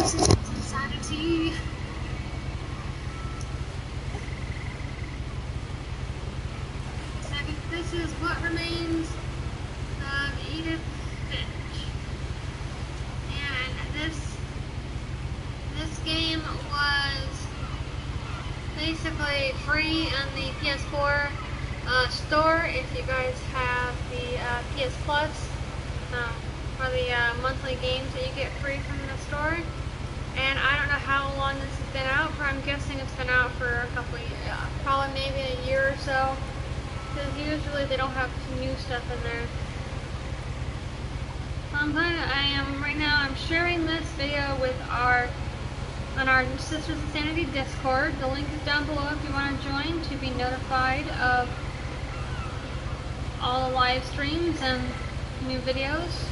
Insanity. So this is What Remains of Edith Finch. And this game was basically free on the PS4 store if you guys have the PS Plus for the monthly games that you get free from the store. And I don't know how long this has been out for. I'm guessing it's been out for a couple of years, probably maybe a year or so, because usually they don't have new stuff in there. Right now I'm sharing this video with on our Sisters of Sanity Discord. The link is down below if you want to join to be notified of all the live streams and new videos.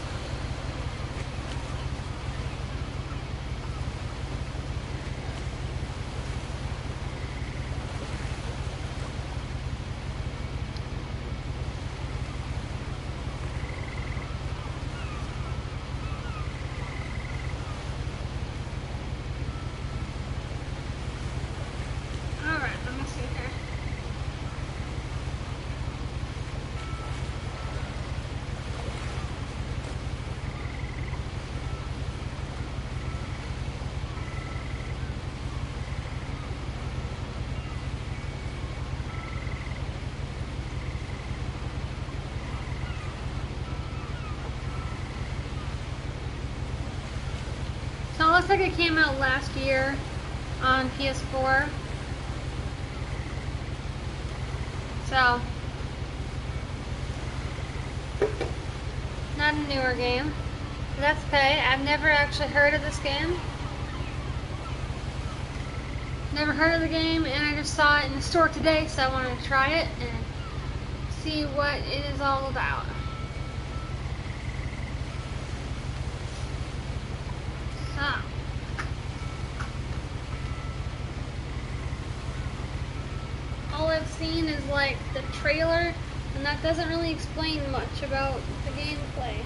So it looks like it came out last year on PS4. So, not a newer game. But that's okay. I've never actually heard of this game. Never heard of the game, and I just saw it in the store today, so I wanted to try it and see what it is all about. All I've seen is like the trailer, and that doesn't really explain much about the gameplay.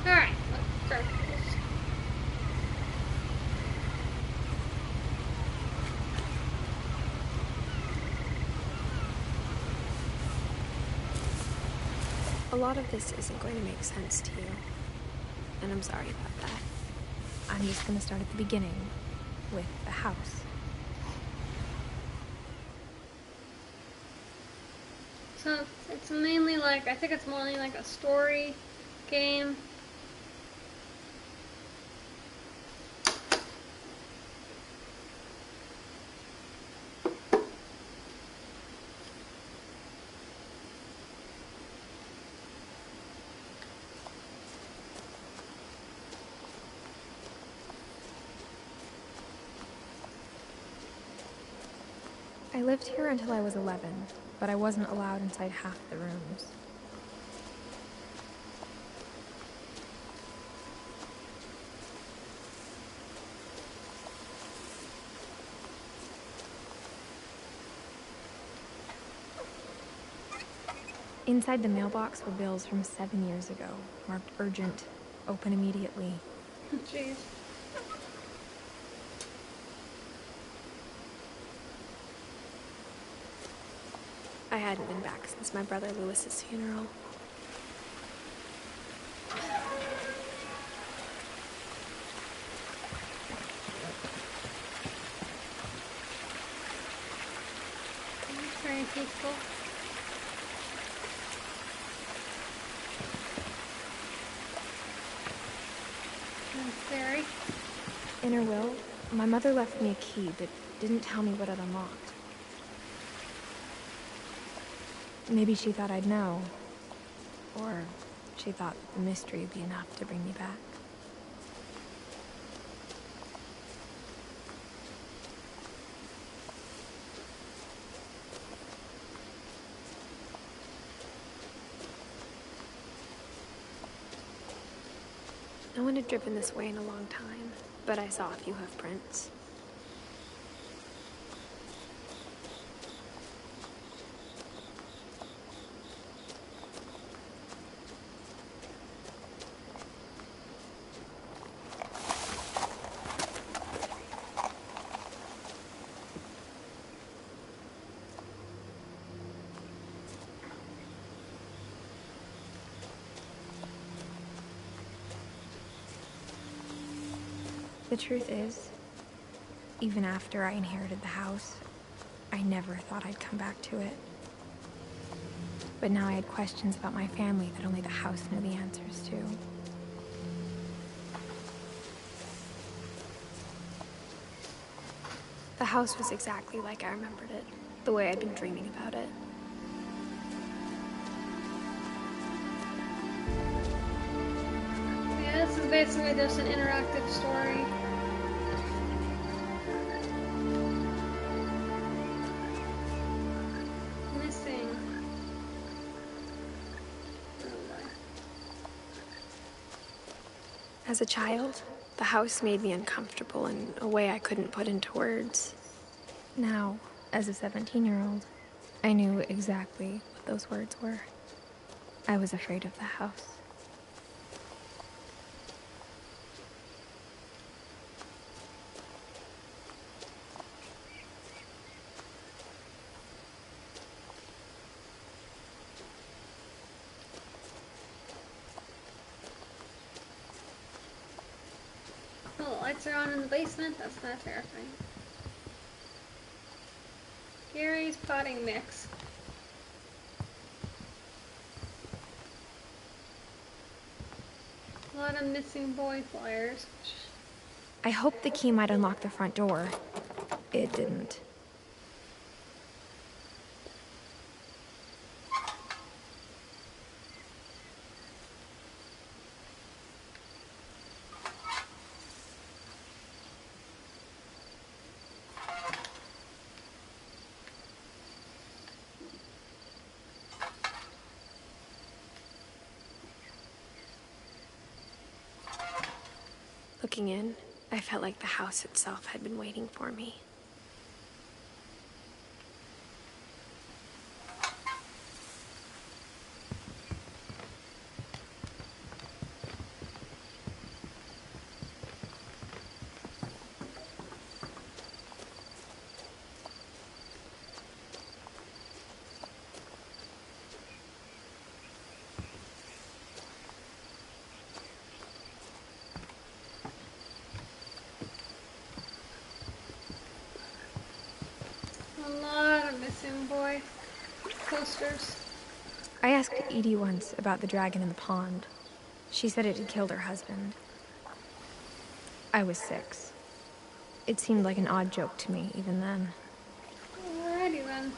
Alright, let's start this. A lot of this isn't going to make sense to you, and I'm sorry about that. I'm just going to start at the beginning, with the house. So it's mainly like, I think it's more like a story game. I lived here until I was 11, but I wasn't allowed inside half the rooms. Inside the mailbox were bills from 7 years ago, marked urgent, open immediately. Jeez. I hadn't been back since my brother Lewis's funeral. It's very peaceful. Very. In her will, my mother left me a key, but didn't tell me what it unlocked. Maybe she thought I'd know. Or she thought the mystery would be enough to bring me back. No one had driven this way in a long time, but I saw a few hoof prints. The truth is, even after I inherited the house, I never thought I'd come back to it. But now I had questions about my family that only the house knew the answers to. The house was exactly like I remembered it, the way I'd been dreaming about it. Yeah, this is basically just an interactive story. Missing. As a child, the house made me uncomfortable in a way I couldn't put into words. Now, as a 17-year-old, I knew exactly what those words were. I was afraid of the house. Oh, the lights are on in the basement? That's not terrifying. Gary's potting mix. A lot of missing boy flyers. I hoped the key might unlock the front door. It didn't. Looking in, I felt like the house itself had been waiting for me. A lot of missing boy posters. I asked Edie once about the dragon in the pond. She said it had killed her husband. I was 6. It seemed like an odd joke to me, even then. Alrighty then.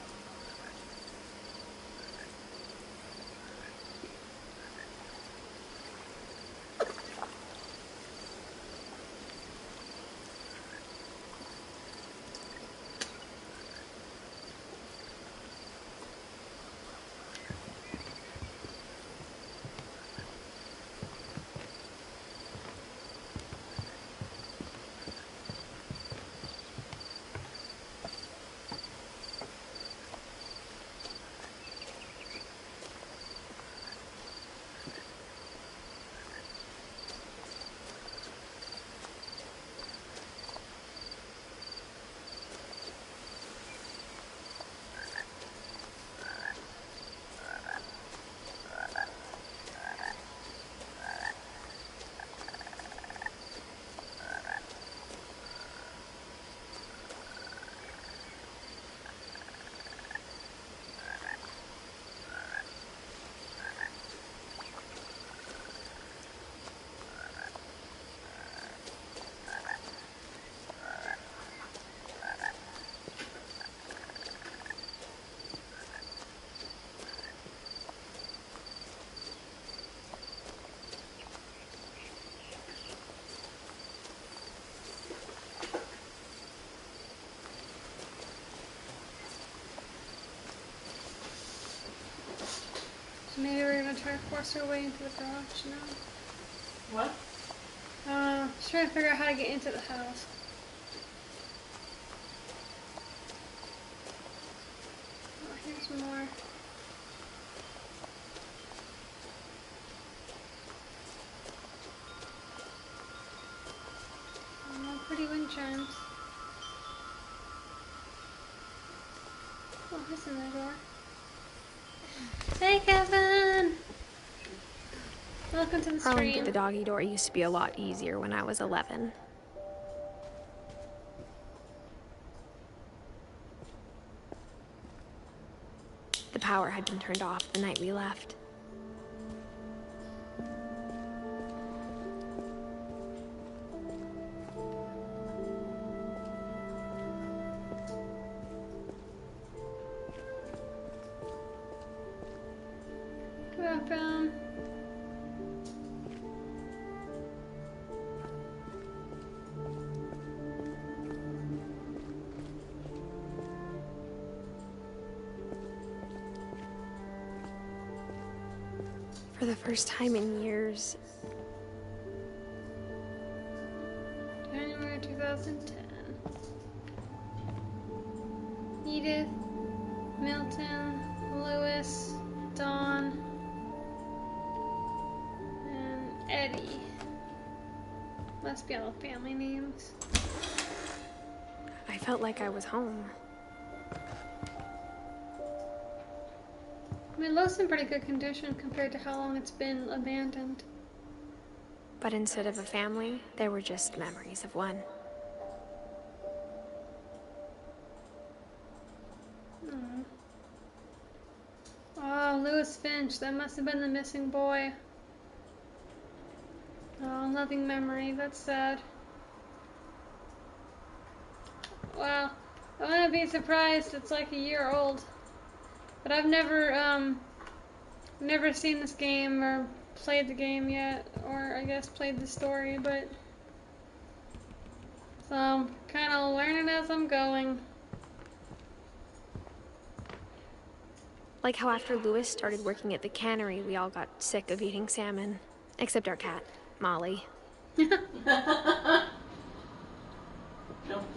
Maybe we're gonna try to force our way into the garage now. What? Just trying to figure out how to get into the house. Oh, here's more. Oh, pretty wind chimes. Oh, who's in the door? Hey, Kevin! Welcome to the Crawling stream. through the doggy door used to be a lot easier when I was 11. The power had been turned off the night we left. Welcome. For the first time in years, January 2010. Edith, Milton, Lewis, Dawn, and Eddie. Must be all the family names. I felt like I was home. I mean, it looks in pretty good condition compared to how long it's been abandoned. But instead of a family, there were just memories of one. Oh, Edith Finch, that must have been the missing boy. Oh, loving memory, that's sad. Wow, I wouldn't be surprised it's like a year old. But I've never seen this game or played the game yet, or I guess played the story, but so I'm kind of learning as I'm going. Like how after Lewis started working at the cannery, we all got sick of eating salmon. Except our cat, Molly. Don't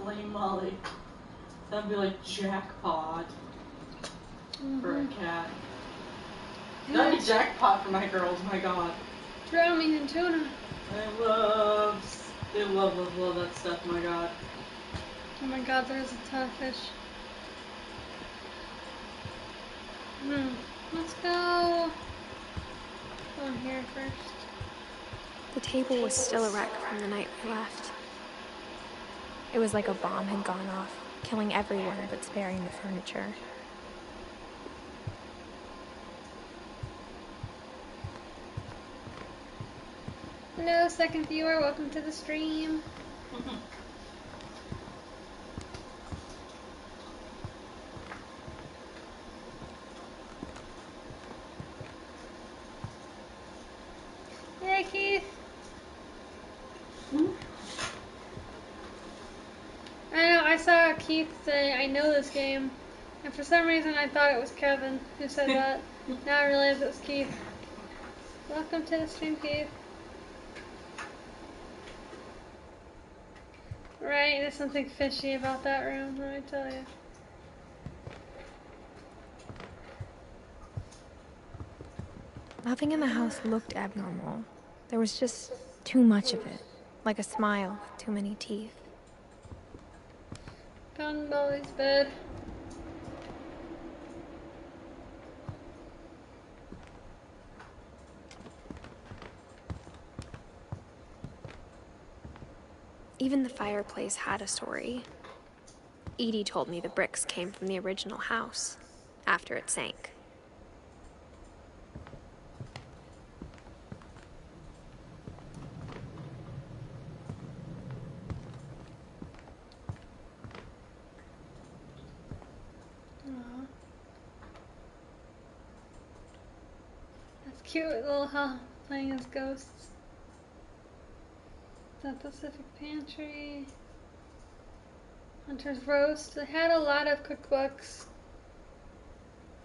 blame Molly. That'd be like jackpot for a cat. That'd be jackpot for my girls, my god. Drown me in tuna. They love that stuff, my god. Oh my god, there's a ton of fish. Let's go on here first. The table was still a wreck from the night we left. It was like a bomb had gone off, killing everyone but sparing the furniture. Hello, second viewer, welcome to the stream. Hey, Keith. I know, I saw Keith say, I know this game, and for some reason I thought it was Kevin who said that. Now I realize it was Keith. Welcome to the stream, Keith. Right, there's something fishy about that room, let me tell you. Nothing in the house looked abnormal. There was just too much of it, like a smile with too many teeth. Found Molly's bed. Even the fireplace had a story. Edie told me the bricks came from the original house, after it sank. That's cute, little playing as ghosts. The Pacific Pantry. Hunter's Roast. They had a lot of cookbooks.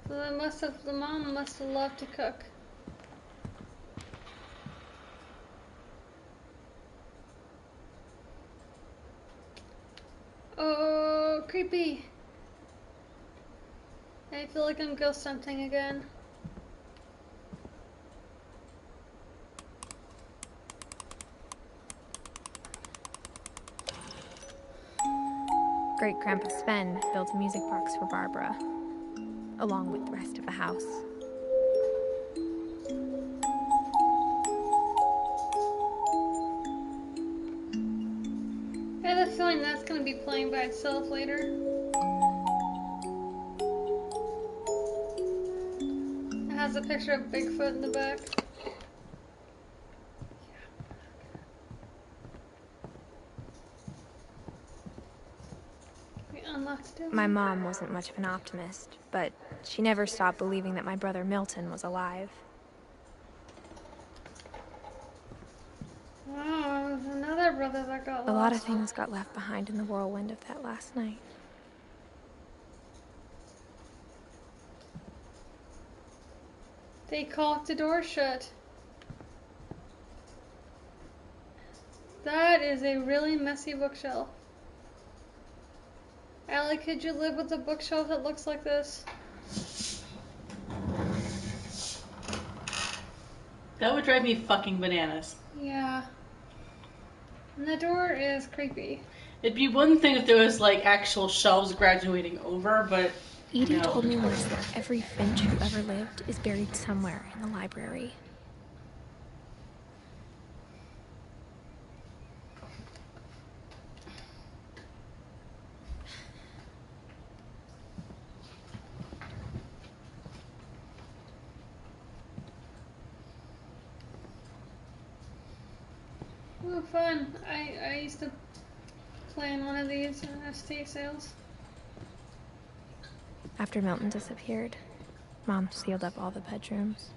So the mom must have loved to cook. Oh, creepy. I feel like I'm ghost hunting again. Great-Grandpa Sven built a music box for Barbara, along with the rest of the house. I have a feeling that's going to be playing by itself later. has a picture of Bigfoot in the back. We unlocked it. My mom wasn't much of an optimist, but she never stopped believing that my brother Milton was alive. Oh, there's another brother that got lost. A lot of things got left behind in the whirlwind of that last night. They caulked the door shut. That is a really messy bookshelf. Allie, could you live with a bookshelf that looks like this? That would drive me fucking bananas. Yeah. And the door is creepy. It'd be one thing if there was like actual shelves graduating over, but Edie told me once that every Finch who ever lived is buried somewhere in the library. Oh, fun. I used to play in one of these estate sales. After Milton disappeared, Mom sealed up all the bedrooms.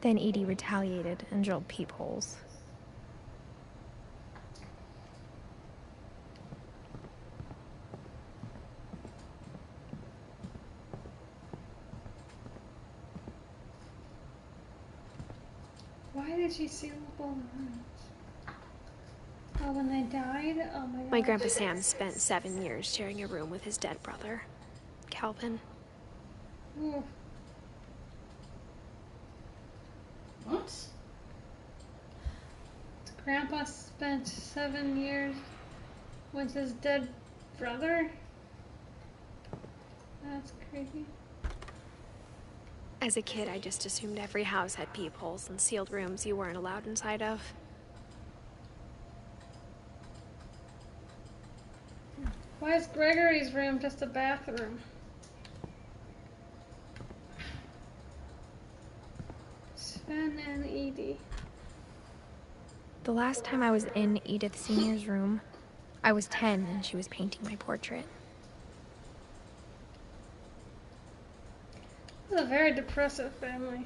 Then Edie retaliated and drilled peepholes. Why did she seal up all the rooms? Oh, when they died? Oh my god. My Grandpa Sam spent 7 years sharing a room with his dead brother, Calvin. Ooh. what? Grandpa spent 7 years with his dead brother? That's creepy. As a kid, I just assumed every house had peepholes and sealed rooms you weren't allowed inside of. Why is Gregory's room just a bathroom? Sven and Edie. The last time I was in Edith Sr.'s room, I was 10 and she was painting my portrait. This is a very depressive family.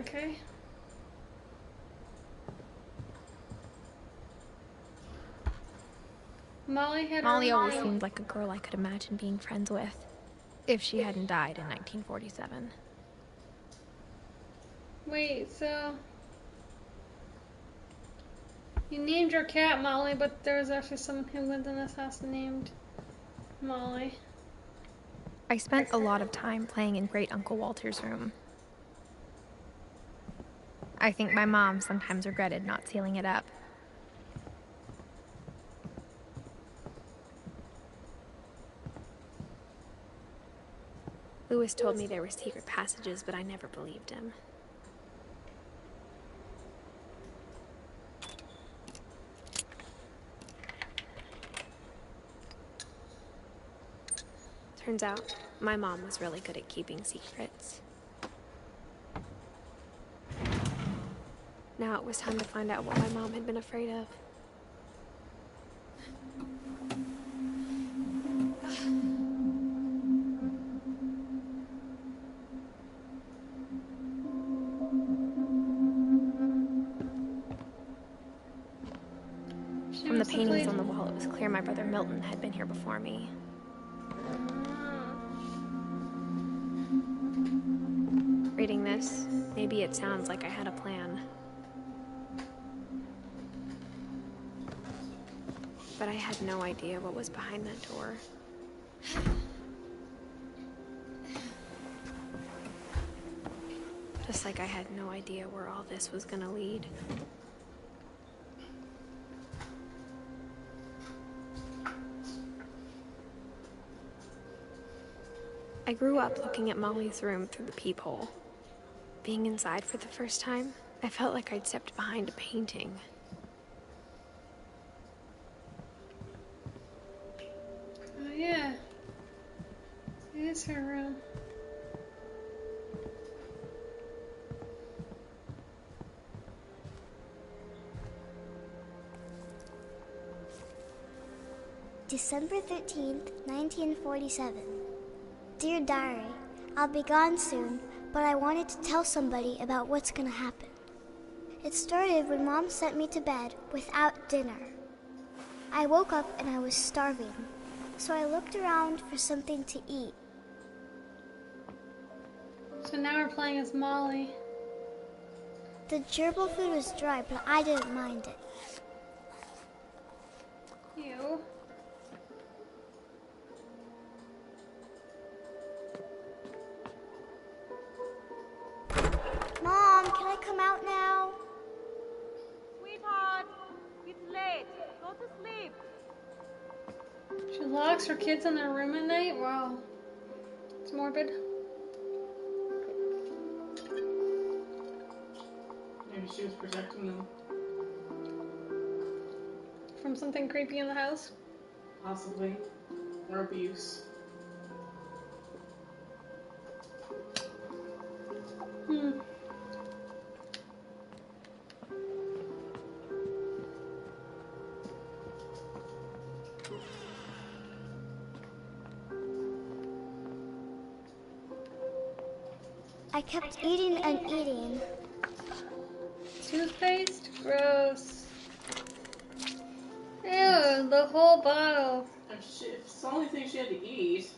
Okay. Molly always seemed like a girl I could imagine being friends with, if she hadn't died in 1947. Wait, so you named your cat Molly, but there was actually someone who lived in this house named Molly. I spent a lot of time playing in Great Uncle Walter's room. I think my mom sometimes regretted not sealing it up. Lewis told me there were secret passages, but I never believed him. Turns out, my mom was really good at keeping secrets. Now it was time to find out what my mom had been afraid of. From the paintings on the wall, it was clear my brother Milton had been here before me. Reading this, maybe it sounds like I had a plan. But I had no idea what was behind that door. Just like I had no idea where all this was gonna lead. I grew up looking at Molly's room through the peephole. Being inside for the first time, I felt like I'd stepped behind a painting. Oh yeah. It is her room. December 13th, 1947. Dear Diary, I'll be gone soon, but I wanted to tell somebody about what's gonna happen. It started when Mom sent me to bed without dinner. I woke up and I was starving, so I looked around for something to eat. So now we're playing as Molly. The gerbil food was dry, but I didn't mind it. You. Mom, can I come out now? Sweetheart, it's late. Go to sleep. She locks her kids in their room at night? Wow. It's morbid. Maybe she was protecting them. From something creepy in the house? Possibly. Or abuse. I kept eating and eating. Toothpaste? Gross. Ew, the whole bottle. Oh shit, it's the only thing she had to eat.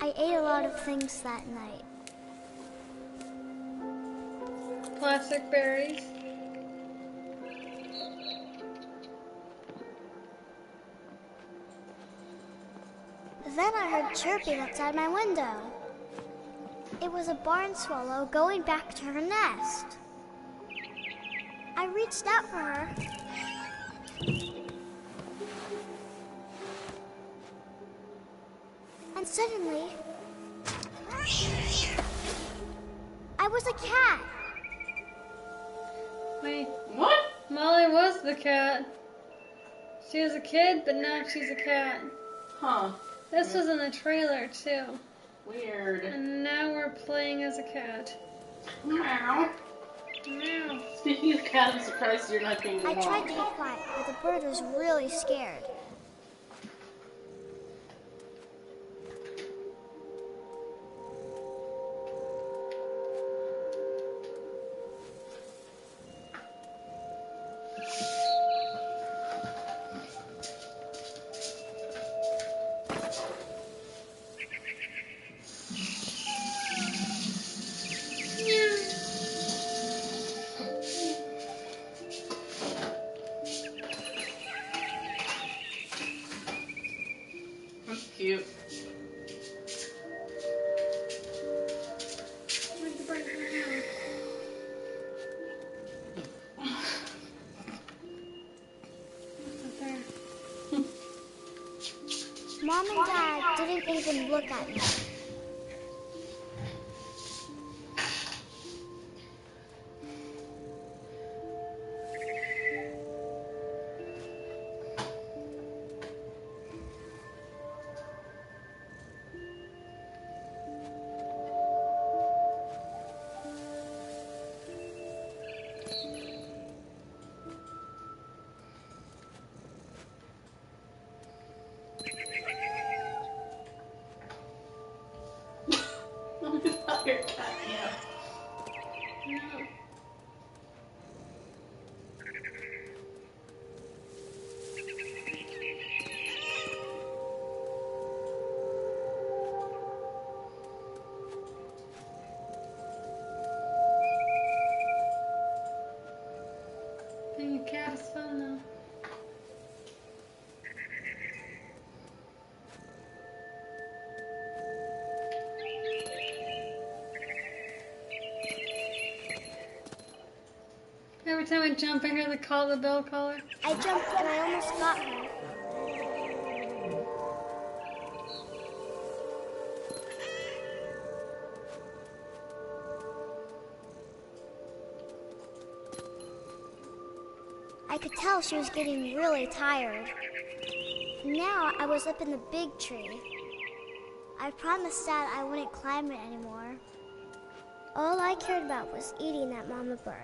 I ate a lot of things that night. Plastic berries. Then I heard chirping outside my window. It was a barn swallow going back to her nest. I reached out for her. And suddenly, I was a cat. Wait, What? Molly was the cat. She was a kid, but now she's a cat. Huh. This was in the trailer, too. Weird. And now we're playing as a cat. Meow. Meow. Speaking of cat, I'm surprised you're not being I along. tried to be quiet, but the bird was really scared. That's cute. Where'd the bird go? Up there. Mom and Dad didn't even look at me. Your cat, yeah. No. And your cat is fun, though. Every time I jump, I hear the bell caller. I jumped and I almost got her. could tell she was getting really tired. Now I was up in the big tree. I promised Dad I wouldn't climb it anymore. All I cared about was eating that mama bird.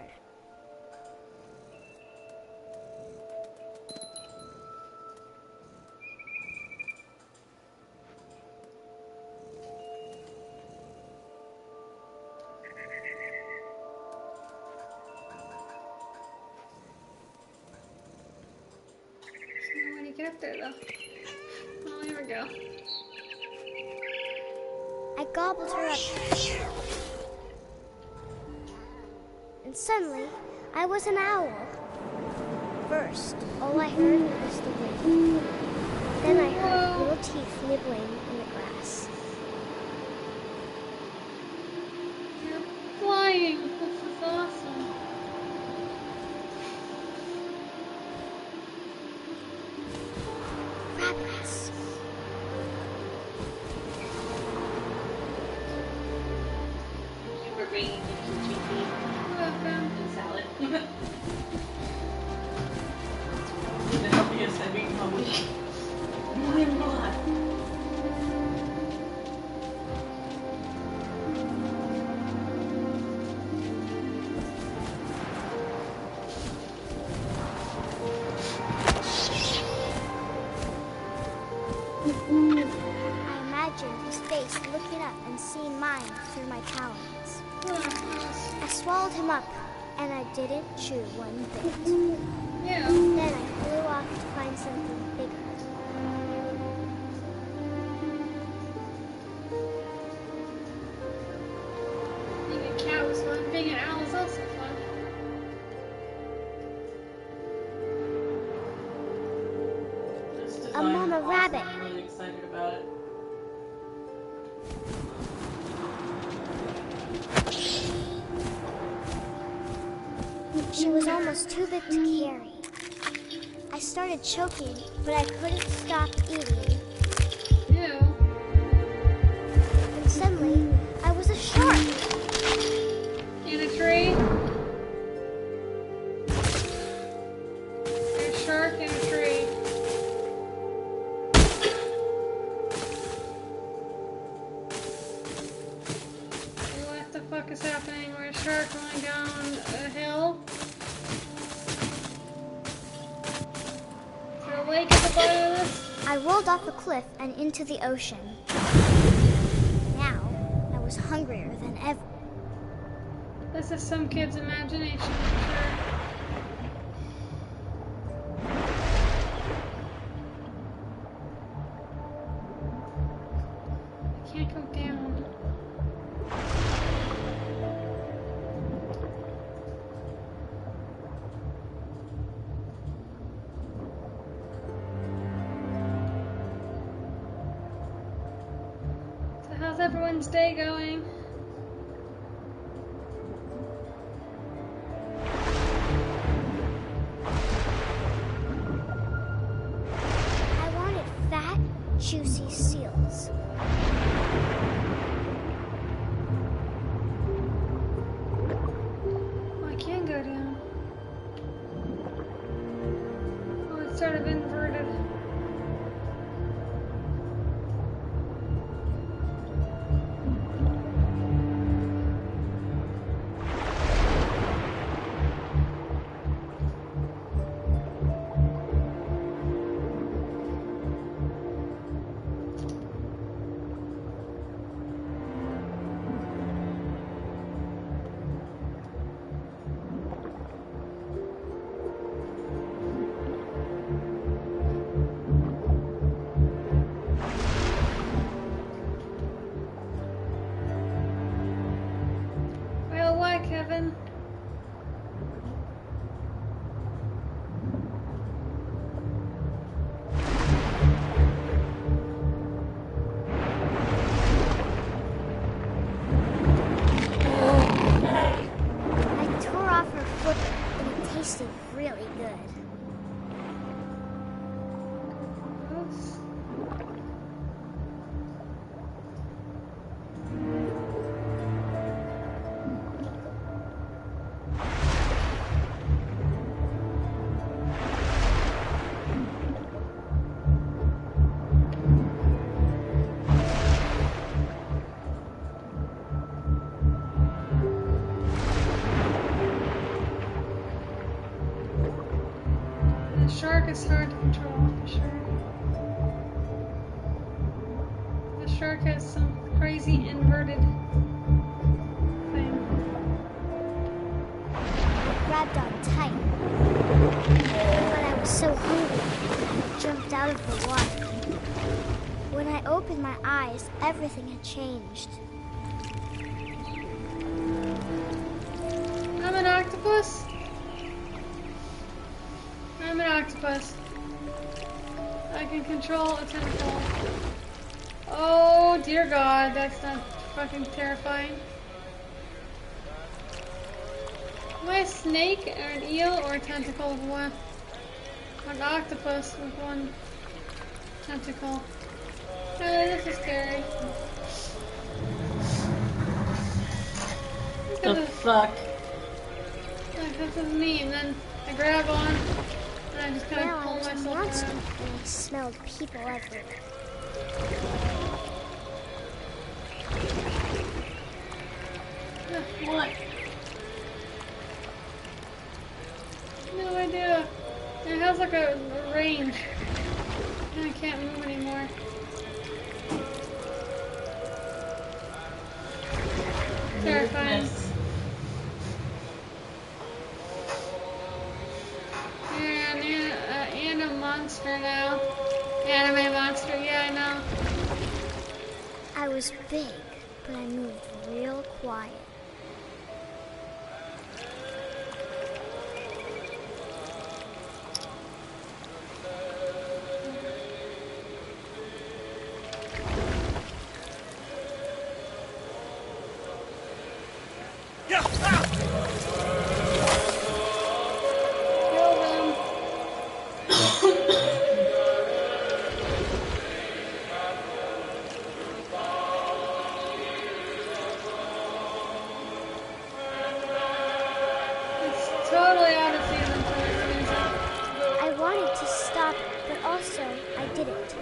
When you get up there, though. Oh, here we go. I gobbled her up. And suddenly, I was an owl. First, all I heard was the wind. Then I heard little teeth nibbling in the grass. You're flying. This is awesome. Rabbits. You were bringing me some cheese Welcome. and salad. The healthiest I've eaten all week. More than blood. I imagined his face looking up and seeing mine through my talons. I swallowed him up, and I didn't chew one bit. Yeah. Then I flew off to find something bigger. Being a cat was fun. Being an owl was also fun. This design A mama is awesome. rabbit. I'm really excited about it. She was almost too big to carry. I started choking, but I couldn't stop eating. Ew. And suddenly, I was a shark. In a tree. There's a shark in a tree. What the fuck is happening? We're a shark going down a hill. Is there a lake at the bottom of this? I rolled off a cliff and into the ocean. Now, I was hungrier than ever. This is some kid's imagination, I'm sure. I can't go down. So how's everyone's day going? I wanted fat, juicy seals. Oh, I can go down. Oh, it's sort of inverted. Well, why, Kevin? I tore off her foot, and it tasted really good. Gross. is hard to control for sure. The shark has some crazy inverted thing. I grabbed on tight, but I was so hungry, I jumped out of the water. When I opened my eyes, everything had changed. I'm an octopus. I'm an octopus. I can control a tentacle. Oh dear God, that's not fucking terrifying. Am I a snake or an eel or a tentacle with one? An octopus with one tentacle. Oh, this is scary. The fuck? This is me, and then I grab on, and I just kind Now of I pull was a myself monster, around. and I smelled people everywhere. What? No idea. It has like a range, and I can't move anymore. Terrifying. Weirdness. And a monster now. Anime monster, yeah, I know. I was big, but I moved real quiet. Kill them. It's totally out of season for this reason. I wanted to stop, but also I didn't.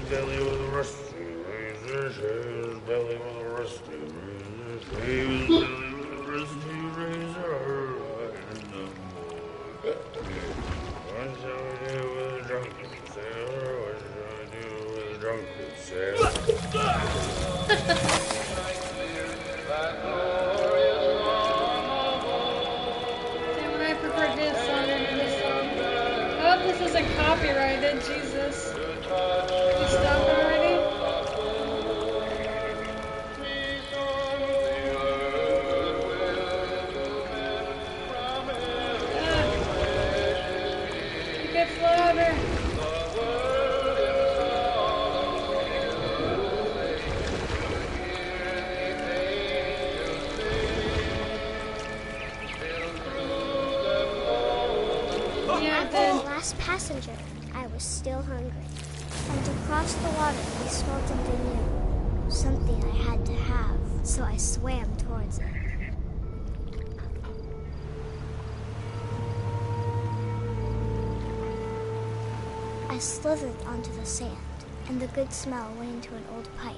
Belly with a rusty razor, his belly with a rusty razor, his belly with a rusty razor. What shall we do with a drunken sailor? What shall we do with a drunken sailor? Damn it, I prefer his song over this song. I hope this isn't copyrighted, Jesus. Can you stop it already? It gets louder. Yeah, it After did. the last passenger, I was still hungry. And to cross the water, I smelled something new. Something I had to have, so I swam towards it. I slithered onto the sand, and the good smell went into an old pipe.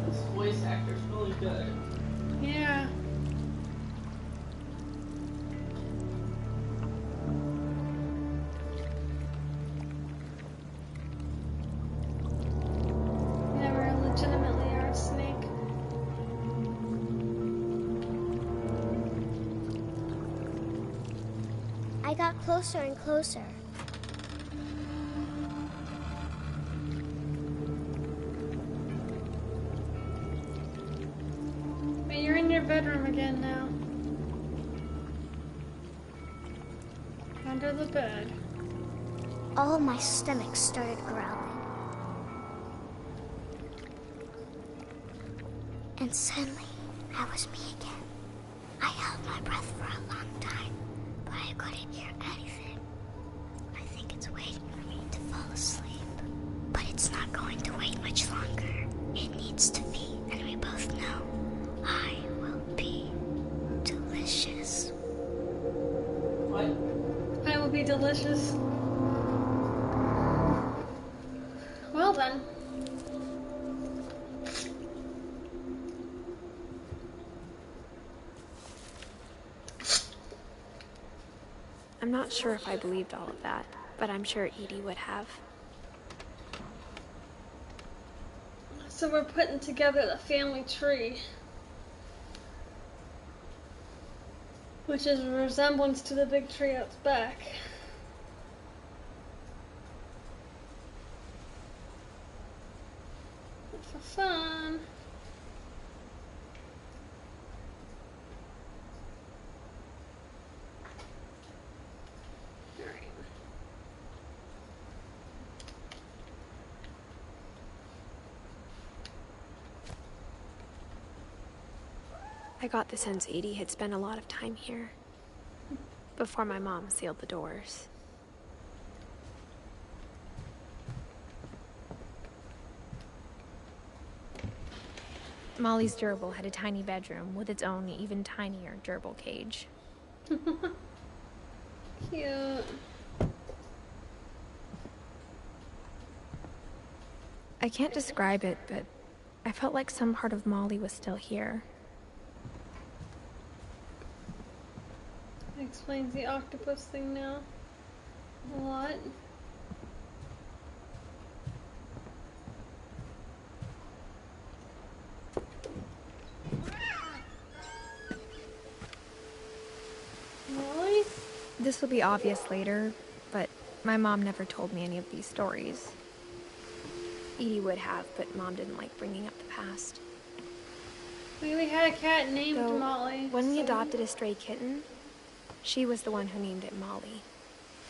This voice actor's really good. Yeah. Never legitimately are a snake. I got closer and closer. But you're in your bedroom again now. Under the bed. All my stomach started growling. And suddenly, I was me again. I held my breath for a long time, but I couldn't hear anything. I think it's waiting for me to fall asleep. But it's not going to wait much longer. It needs to be, and we both know I will be delicious. What? I will be delicious. then. I'm not sure if I believed all of that, but I'm sure Edie would have. So we're putting together the family tree, which is a resemblance to the big tree out back. For fun. Alright. I got the sense Edie had spent a lot of time here, before my mom sealed the doors. Molly's gerbil had a tiny bedroom with its own even tinier gerbil cage. Cute. I can't describe it, but I felt like some part of Molly was still here. That explains the octopus thing now. A lot. Molly? This will be obvious later, but my mom never told me any of these stories. Edie would have, but Mom didn't like bringing up the past. We had a cat named Though, Molly. when we adopted a stray kitten, she was the one who named it Molly.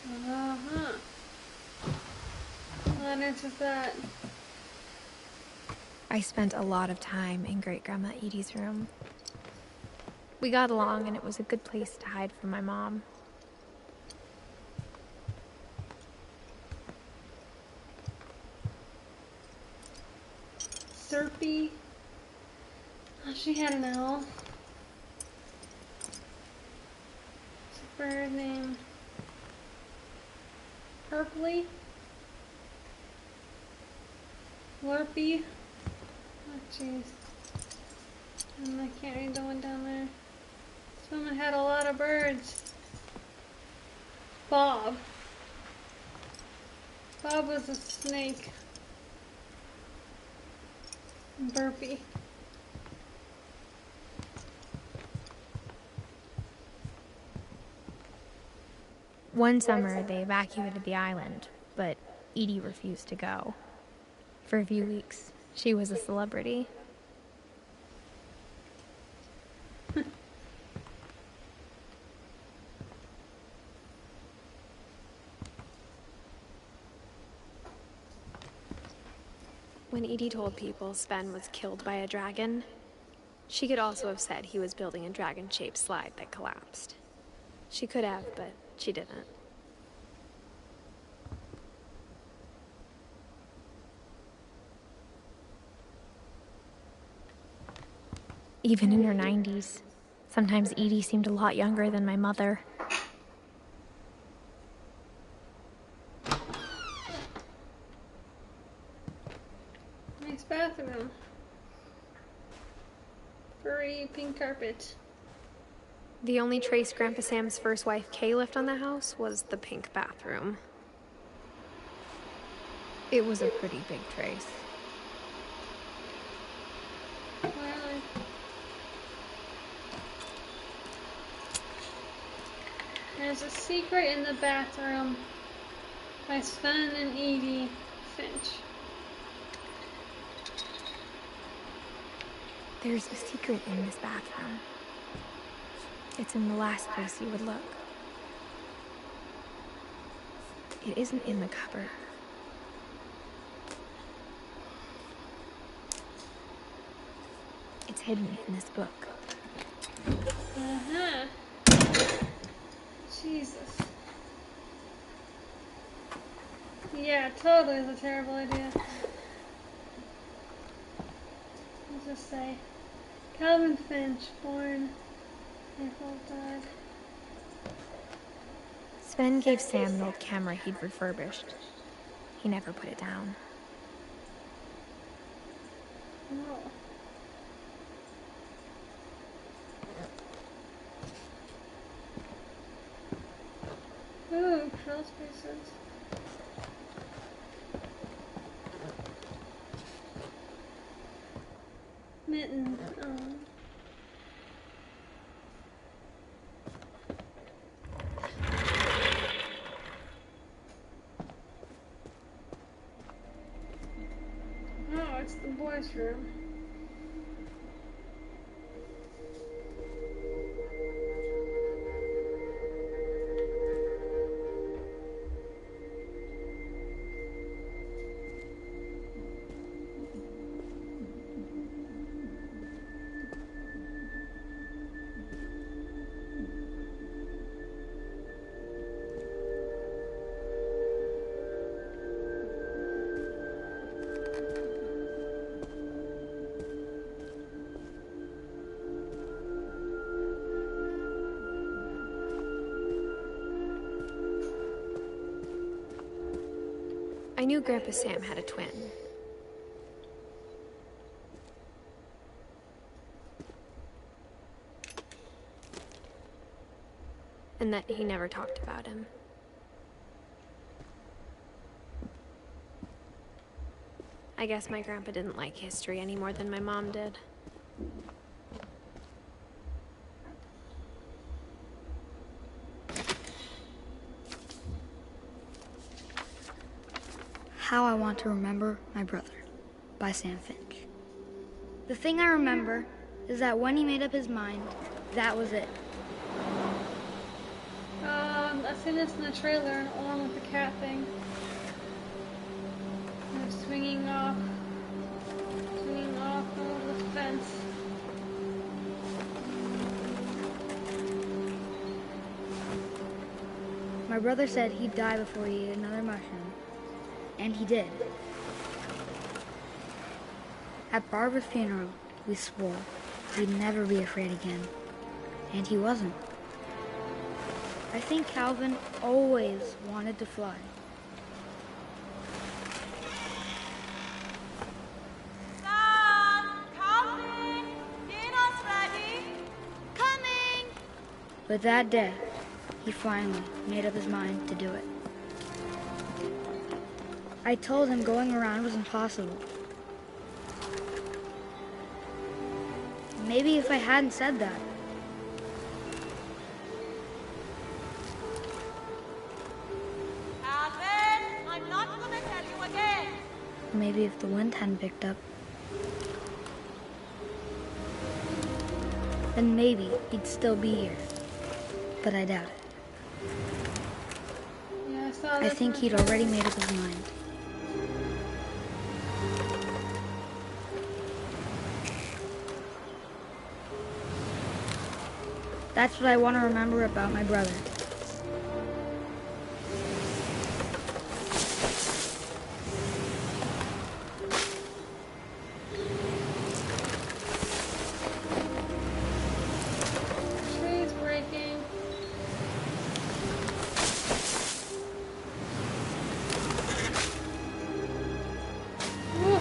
Uh-huh. Well, that answers that. I spent a lot of time in Great-Grandma Edie's room. We got along, and it was a good place to hide from my mom. Serpy. Oh, she had an owl. It's a bird named Purpley. Lurpy. Oh, jeez. And I can't read the one down there. This woman had a lot of birds. Bob. Bob was a snake. Burpee. One summer, they evacuated the island, but Edie refused to go. For a few weeks, she was a celebrity. When Edie told people Sven was killed by a dragon, she could also have said he was building a dragon-shaped slide that collapsed. She could have, but she didn't. Even in her 90s, sometimes Edie seemed a lot younger than my mother. Nice bathroom. Furry pink carpet. The only trace Grandpa Sam's first wife Kay left on the house was the pink bathroom. It was a pretty big trace. Really? There's a secret in the bathroom by Sven and Edith Finch. There's a secret in this bathroom. It's in the last place you would look. It isn't in the cupboard. It's hidden in this book. Uh-huh. Jesus. Yeah, totally is a terrible idea. Let's just say, Calvin Finch, born April, died. Sven gave Sam an old camera he'd refurbished. He never put it down. Oh. Ooh, crawl spaces. Mittens. Oh. Oh, it's the boys' room. I knew Grandpa Sam had a twin. And that he never talked about him. I guess my grandpa didn't like history any more than my mom did. How I Want to Remember My Brother by Sam Finch. The thing I remember is that when he made up his mind, that was it. I've seen this in the trailer along with the cat thing. They're swinging off over the fence. My brother said he'd die before he ate another mushroom, and he did. At Barbara's funeral, we swore we'd never be afraid again, and he wasn't. I think Calvin always wanted to fly. Sam, Calvin, dinner's ready. Coming! But that day, he finally made up his mind to do it. I told him going around was impossible. Maybe if I hadn't said that, Calvin, I'm not gonna tell you again. maybe if the wind hadn't picked up, then maybe he'd still be here. But I doubt it. Yeah, I saw I this think in he'd the already made up his mind. That's what I want to remember about my brother. trees breaking. Woo.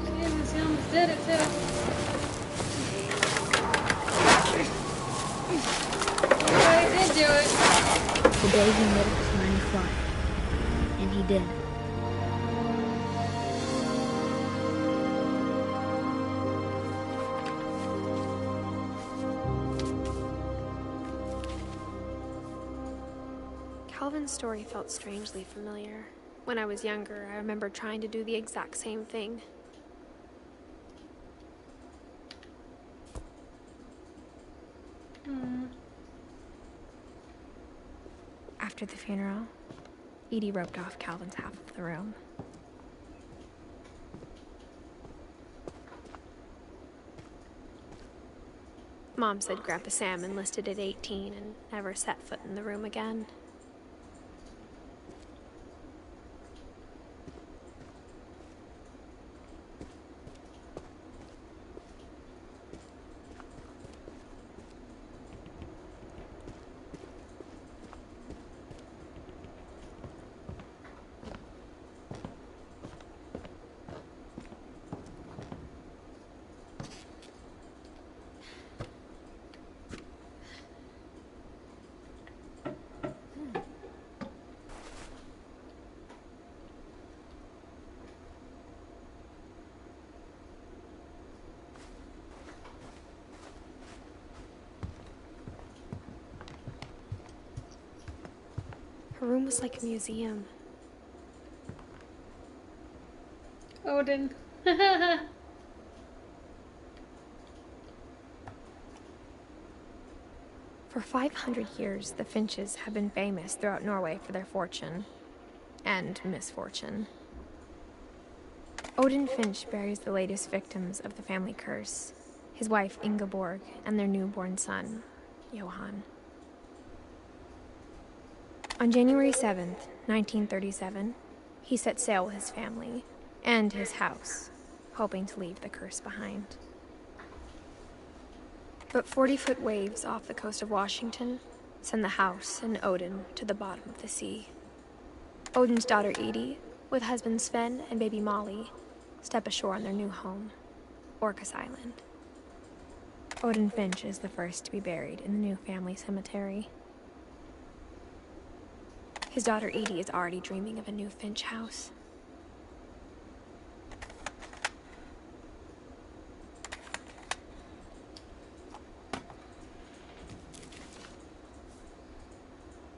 Jesus, he almost did it too. Oh, he did do it. The day he made up his mind to fly. And he did. Calvin's story felt strangely familiar. When I was younger, I remember trying to do the exact same thing. After the funeral, Edie roped off Calvin's half of the room. Mom said Grandpa Sam enlisted at 18 and never set foot in the room again. Her room was like a museum. Odin. For 500 years, the Finches have been famous throughout Norway for their fortune and misfortune. Odin Finch buries the latest victims of the family curse, his wife Ingeborg and their newborn son, Johan. On January 7th, 1937, he set sail with his family and his house, hoping to leave the curse behind. But 40-foot waves off the coast of Washington send the house and Odin to the bottom of the sea. Odin's daughter Edie, with husband Sven and baby Molly, step ashore on their new home, Orcas Island. Odin Finch is the first to be buried in the new family cemetery. His daughter Edie is already dreaming of a new Finch house.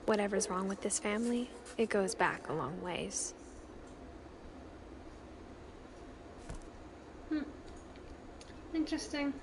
Whatever's wrong with this family, it goes back a long ways. Interesting.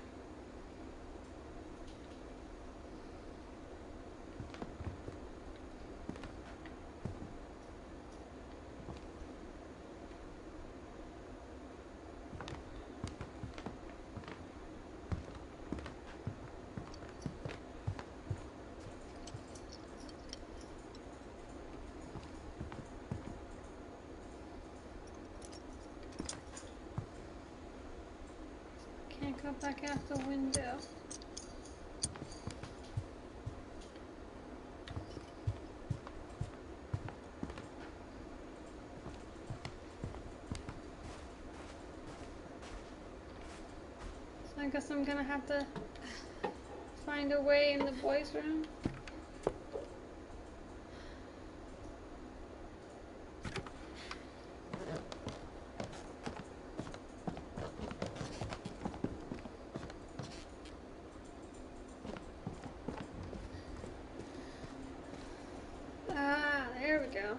Can't go back out the window. So I guess I'm gonna have to find a way in the boys' room. There we go.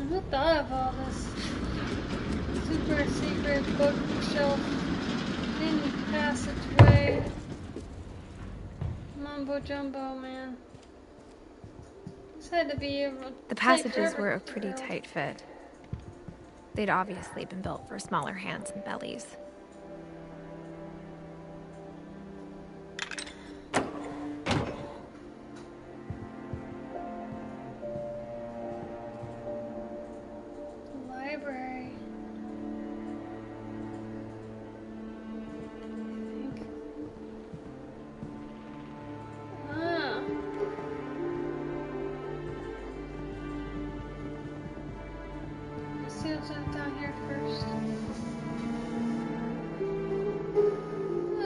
Who thought of all this? Super secret bookshelf in passageway. Mumbo jumbo, man. This had to be a The passages were a pretty tight fit. They'd obviously been built for smaller hands and bellies. Library. Ah. Let's see what's down here first.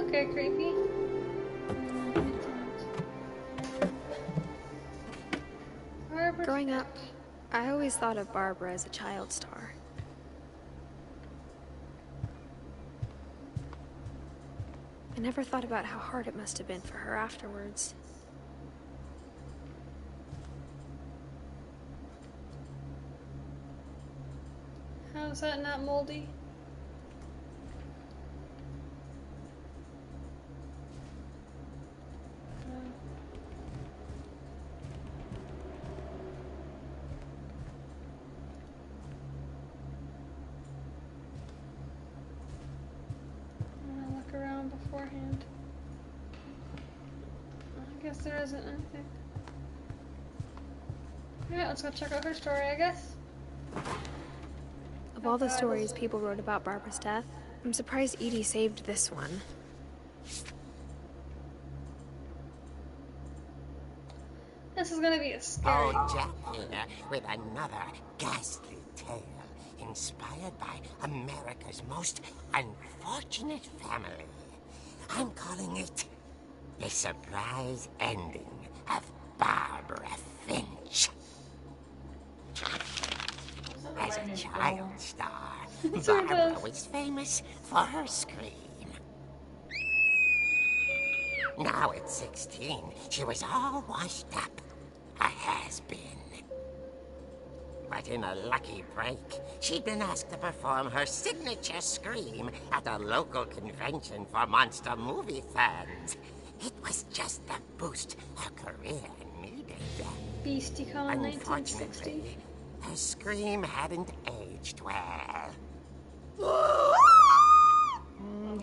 Okay, creepy. Growing up, I always thought of Barbara as a child star. I never thought about how hard it must have been for her afterwards. How is that not moldy? I'm gonna look around beforehand. I guess there isn't anything. Yeah, let's go check out her story, I guess. Of all the stories people wrote about Barbara's death, I'm surprised Edie saved this one. This is gonna be a scary. Oh, Jack here with another ghastly tale. inspired by America's most unfortunate family. I'm calling it The Surprise Ending of Barbara Finch. As a child star, Barbara was famous for her scream. Now at 16, she was all washed up. A has-been. But in a lucky break, she'd been asked to perform her signature scream at a local convention for monster movie fans. It was just the boost her career needed. BeastieCon 1960. Unfortunately, her scream hadn't aged well.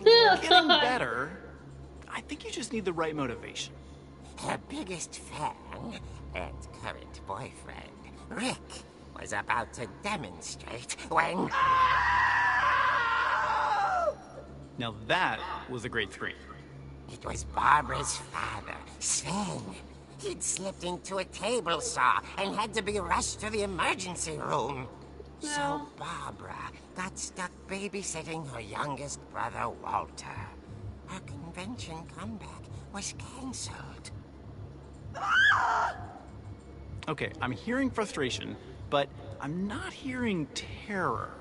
Getting better. I think you just need the right motivation. Her biggest fan and current boyfriend, Rick, was about to demonstrate when... Now that was a great scream. It was Barbara's father, Sven. He'd slipped into a table saw and had to be rushed to the emergency room. So Barbara got stuck babysitting her youngest brother, Walter. Her convention comeback was cancelled. Okay, I'm hearing frustration, but I'm not hearing terror.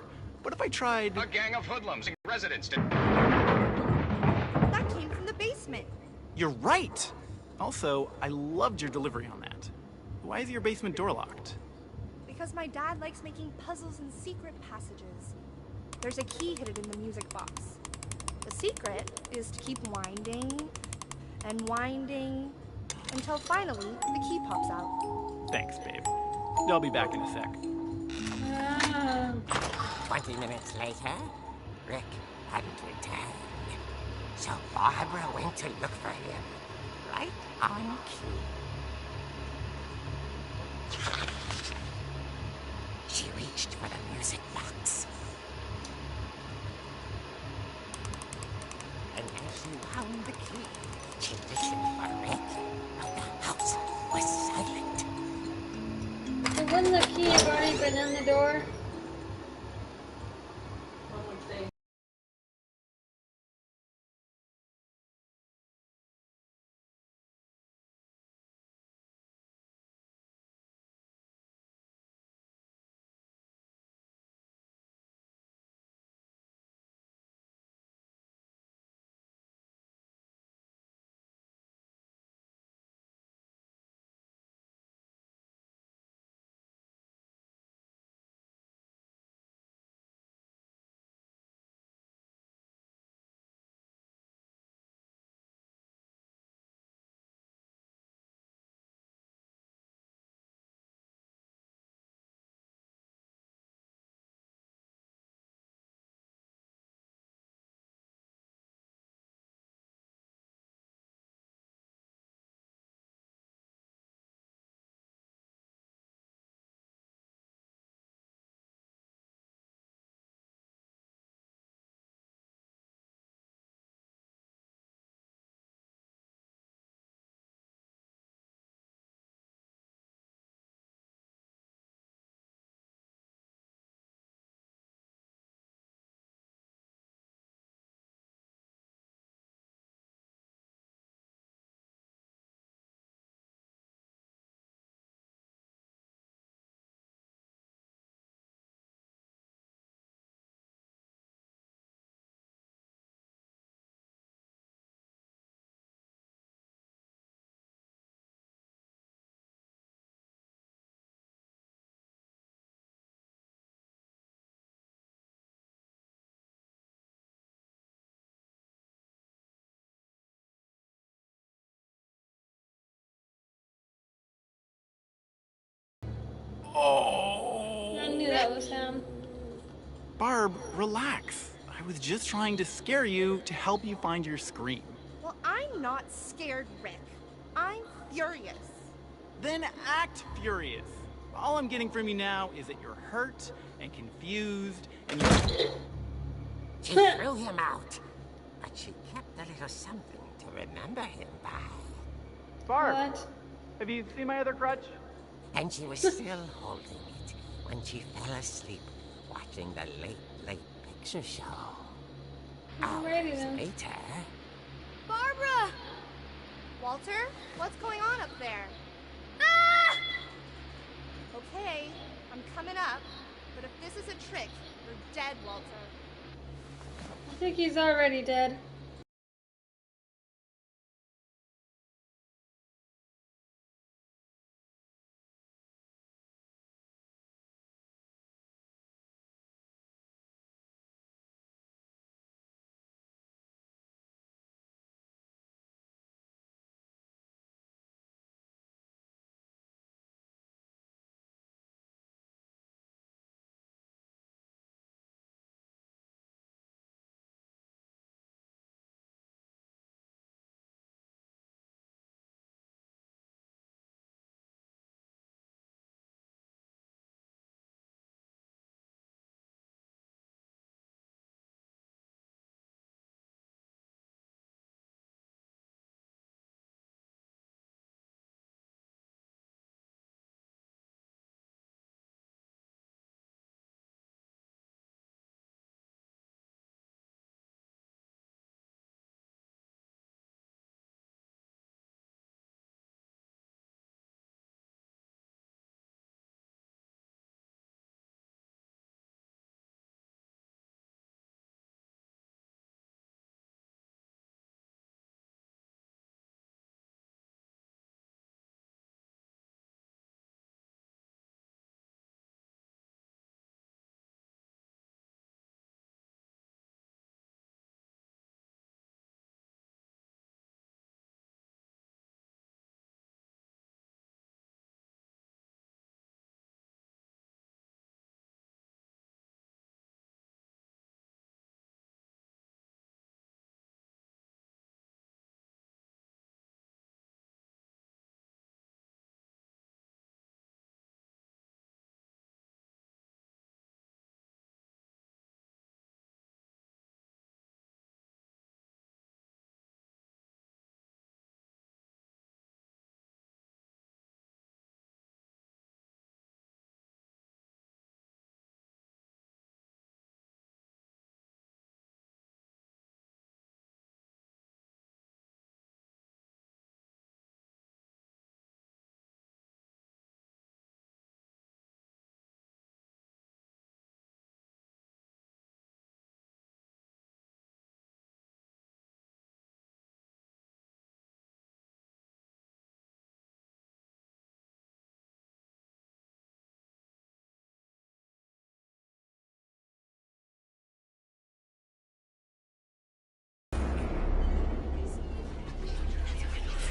What if I tried... A gang of hoodlums and residents did... That came from the basement. You're right! Also, I loved your delivery on that. Why is your basement door locked? Because my dad likes making puzzles and secret passages. There's a key hidden in the music box. The secret is to keep winding and winding until finally the key pops out. Thanks, babe. I'll be back in a sec. 20 minutes later, Rick hadn't returned. So Barbara went to look for him, right on cue. She reached for the music box. And as she wound the key, she listened for Rick, but the house was silent. So wouldn't the key have already been in the door? Oh! I knew that was him. Barb, relax. I was just trying to scare you to help you find your scream. Well, I'm not scared, Rick. I'm furious. Then act furious. All I'm getting from you now is that you're hurt and confused and you're... She threw him out, but she kept a little something to remember him by. Barb, What? have you seen my other crutch? And she was still holding it when she fell asleep watching the late picture show. Alrighty Hours then. later... Barbara! Walter, what's going on up there? Ah! Okay, I'm coming up, but if this is a trick, you're dead, Walter. I think he's already dead.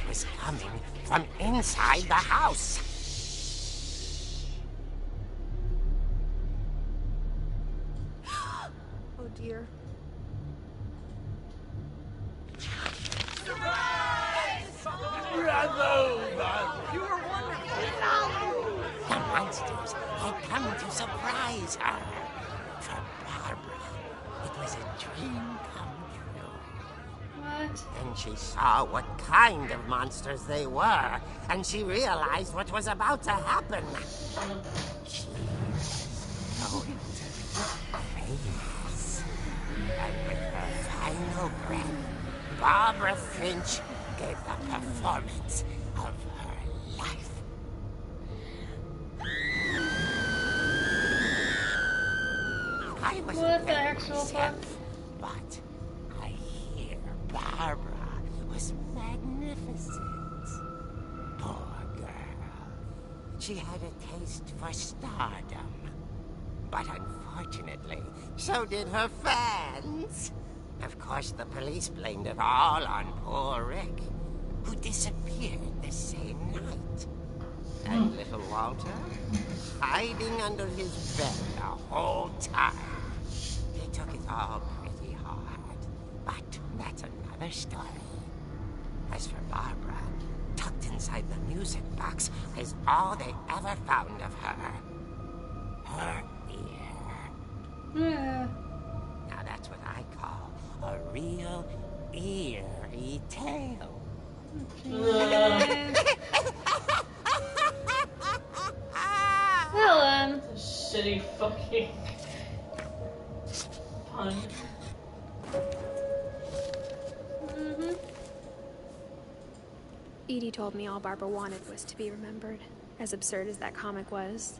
Was coming from inside the house. Oh dear. You were wonderful. The monsters had come to surprise her. For Barbara, it was a dream come true. What? Then she saw what kind of monsters they were, and she realized what was about to happen. She was going to be famous. And with her final breath, Barbara Finch gave the performance of her life. I was What the actual fuck? but I hear Barbara was magnificent. Poor girl. She had a taste for stardom. But unfortunately, so did her fans. Of course, the police blamed it all on poor Rick, who disappeared the same night. And little Walter, hiding under his bed the whole time. They took it all pretty hard, but that's another story. As for Barbara, tucked inside the music box is all they ever found of her. Her ear. Yeah. Now that's what I call a real eerie tale. Well then. Shitty fucking on. Edie told me all Barbara wanted was to be remembered, as absurd as that comic was.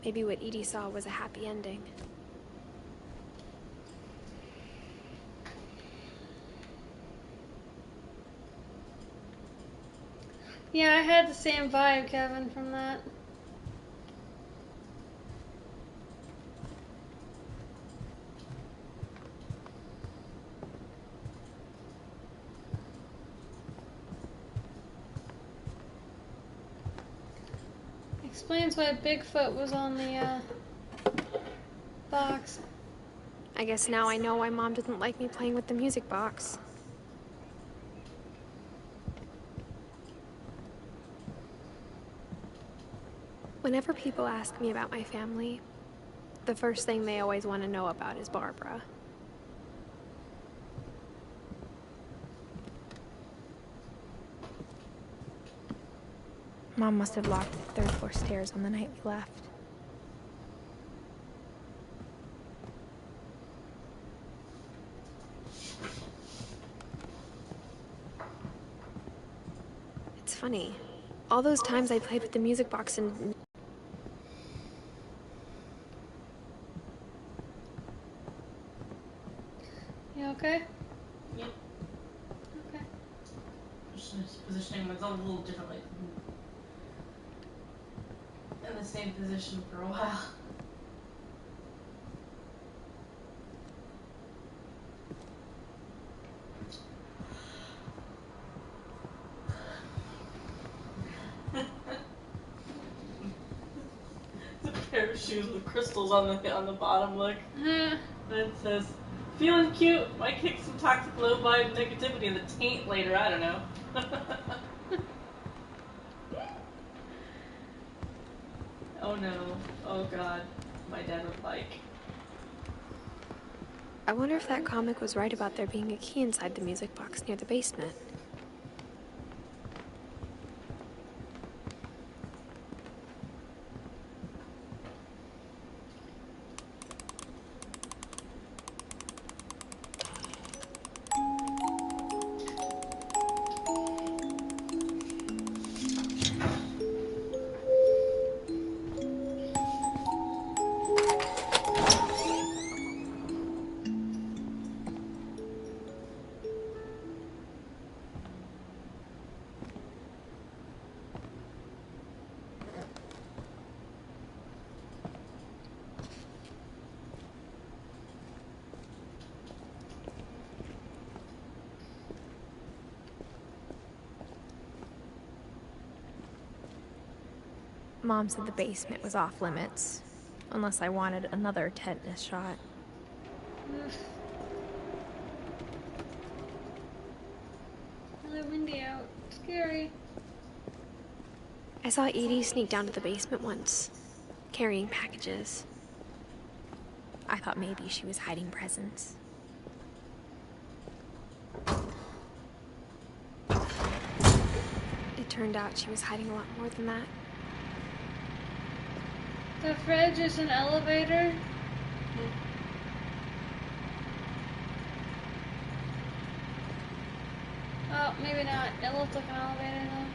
Maybe what Edie saw was a happy ending. Yeah, I had the same vibe, Kevin, from that. Explains why Bigfoot was on the box. I guess now I know why Mom didn't like me playing with the music box. Whenever people ask me about my family, the first thing they always want to know about is Barbara. Mom must have locked the third floor stairs on the night we left. It's funny. All those times I played with the music box and... You okay? Yep. Okay. Just positioning myself a little differently. In the same position for a while. It's a pair of shoes with crystals on the bottom. Look. And it says, "Feeling cute. Might kick some toxic low vibe negativity in the taint later. I don't know." Oh no. Oh god. My dad would like. I wonder if that comic was right about there being a key inside the music box near the basement. Mom said the basement was off limits, unless I wanted another tetanus shot. Really windy out. Scary. I saw Edie sneak down to the basement once, carrying packages. I thought maybe she was hiding presents. It turned out she was hiding a lot more than that. The fridge is an elevator. Oh, maybe not. It looks like an elevator though.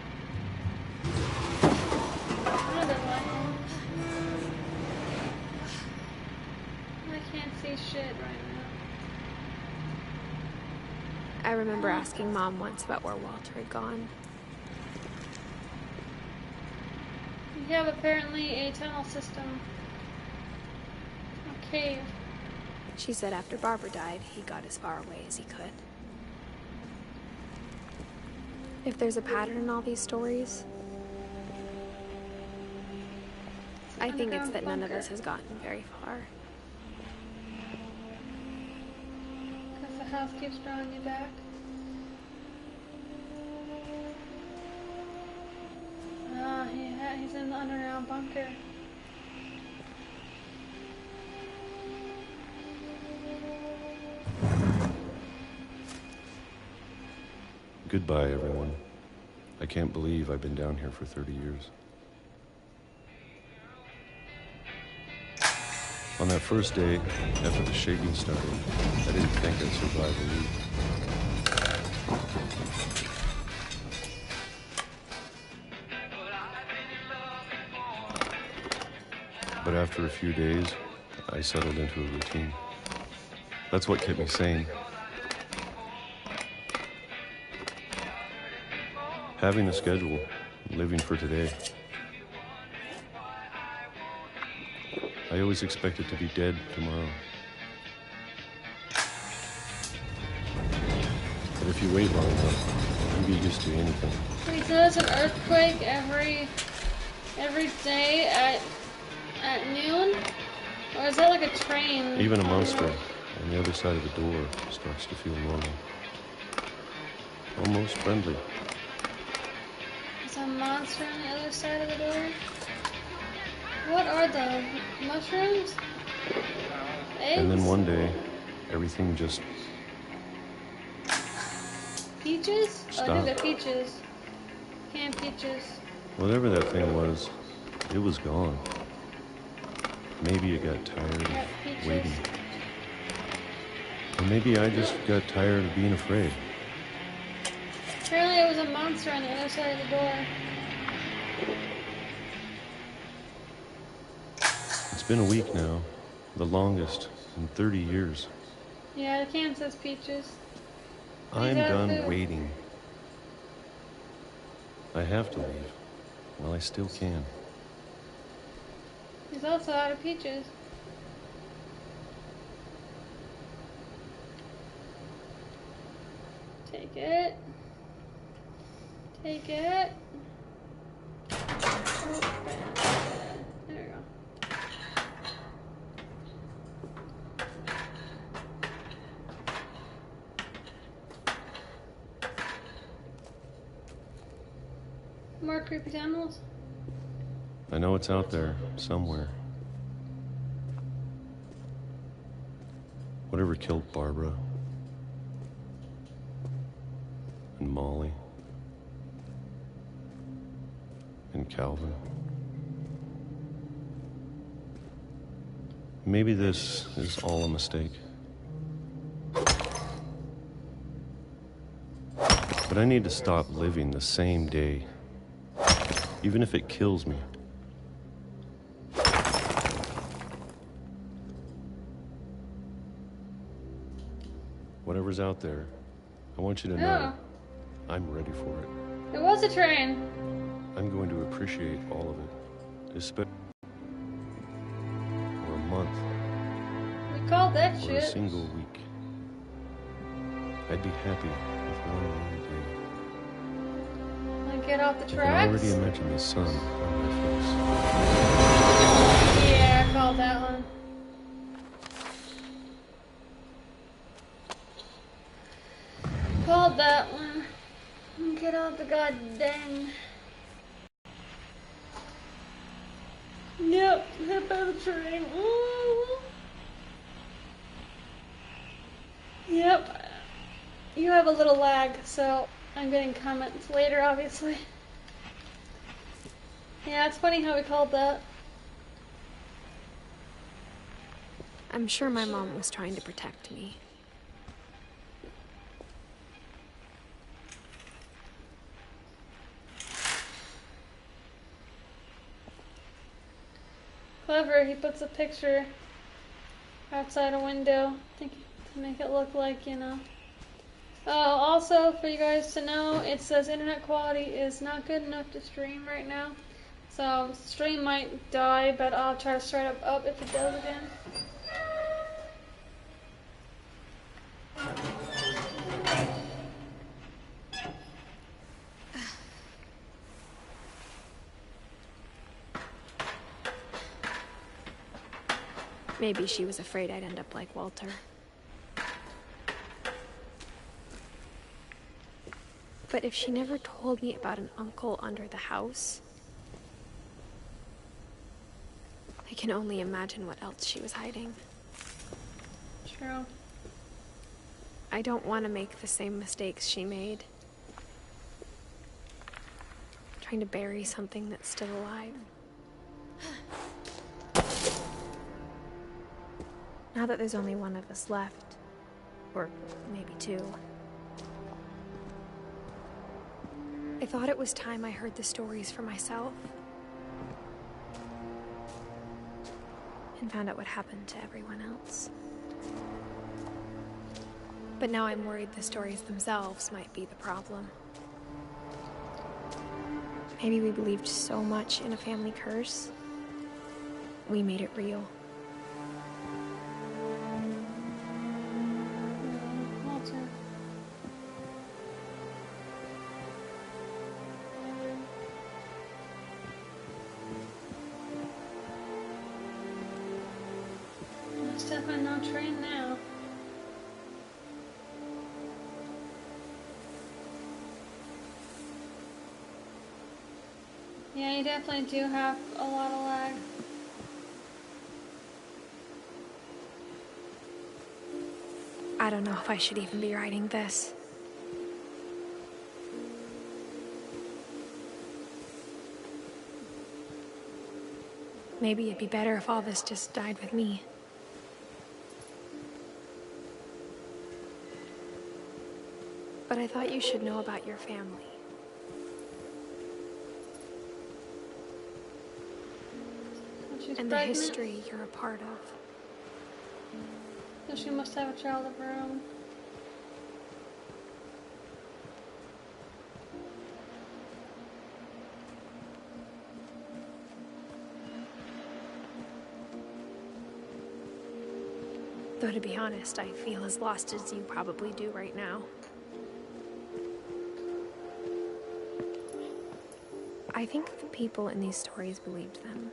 Another one. I can't see shit right now. I remember asking Mom once about where Walter had gone. We have apparently a tunnel system. A cave. She said after Barbara died, he got as far away as he could. If there's a pattern in all these stories, I think it's that none of us has gotten very far. Because the house keeps drawing you back. Ah, he's in the underground bunker. Goodbye, everyone. I can't believe I've been down here for 30 years. On that first day, after the shaking started, I didn't think I'd survive a week. But after a few days, I settled into a routine. That's what kept me sane. Having a schedule, living for today. I always expected to be dead tomorrow. But if you wait long enough, you get used to anything. Wait, so there's an earthquake every day at noon? Or is that like a train? Even a monster on the other side of the door starts to feel normal. Almost friendly. There's a monster on the other side of the door? What are those? Mushrooms? Eggs? And then one day, everything just Peaches? stopped. Oh, I think they're peaches. Canned peaches. Whatever that thing was, it was gone. Maybe it got tired of waiting. Or maybe I just got tired of being afraid. Apparently it was a monster on the other side of the door. It's been a week now, the longest in 30 years. Yeah, the can says peaches. I'm done waiting. I have to leave. Well, I still can. He's also out of peaches. Take it. Take it. Oh, there we go. More creepy animals? I know it's out there, somewhere. Whatever killed Barbara and Molly and Calvin. Maybe this is all a mistake. But I need to stop living the same day, even if it kills me. Whatever's out there, I want you to know I'm ready for it. There was a train. I'm going to appreciate all of it, especially for a month. We called that or shit. a single week. I'd be happy with one long day. Like get off the I can tracks? already imagine the sun on my face. Yeah, I called that one. Called that one. Get off the goddamn. Yep, hit by the train. Ooh. Yep. You have a little lag, so I'm getting comments later, obviously. Yeah, it's funny how we called that. I'm sure my mom was trying to protect me. Clever, he puts a picture outside a window to make it look like, you know. Oh, also, for you guys to know, it says internet quality is not good enough to stream right now. So, stream might die, but I'll try to start it up if it does again. Maybe she was afraid I'd end up like Walter. But if she never told me about an uncle under the house, I can only imagine what else she was hiding. True. I don't want to make the same mistakes she made. Trying to bury something that's still alive. Now that there's only one of us left, or maybe two, I thought it was time I heard the stories for myself and found out what happened to everyone else. But now I'm worried the stories themselves might be the problem. Maybe we believed so much in a family curse, we made it real. Walter. There's definitely no train now. Yeah, you definitely do have a lot of lag. I don't know if I should even be writing this. Maybe it'd be better if all this just died with me. But I thought you should know about your family. She's And the pregnant, history you're a part of. so she must have a child of her own. Though to be honest, I feel as lost as you probably do right now. I think the people in these stories believed them,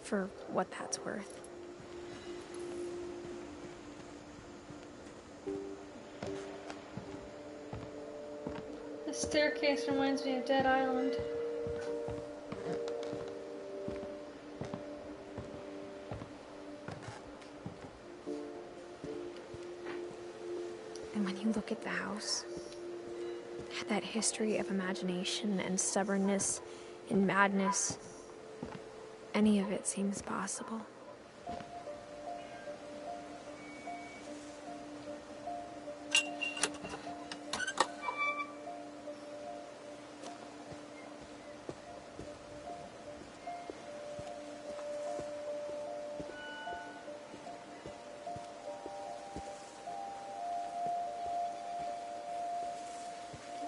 for what that's worth. The staircase reminds me of Dead Island. And when you look at the house, that history of imagination and stubbornness and madness, any of it seems possible.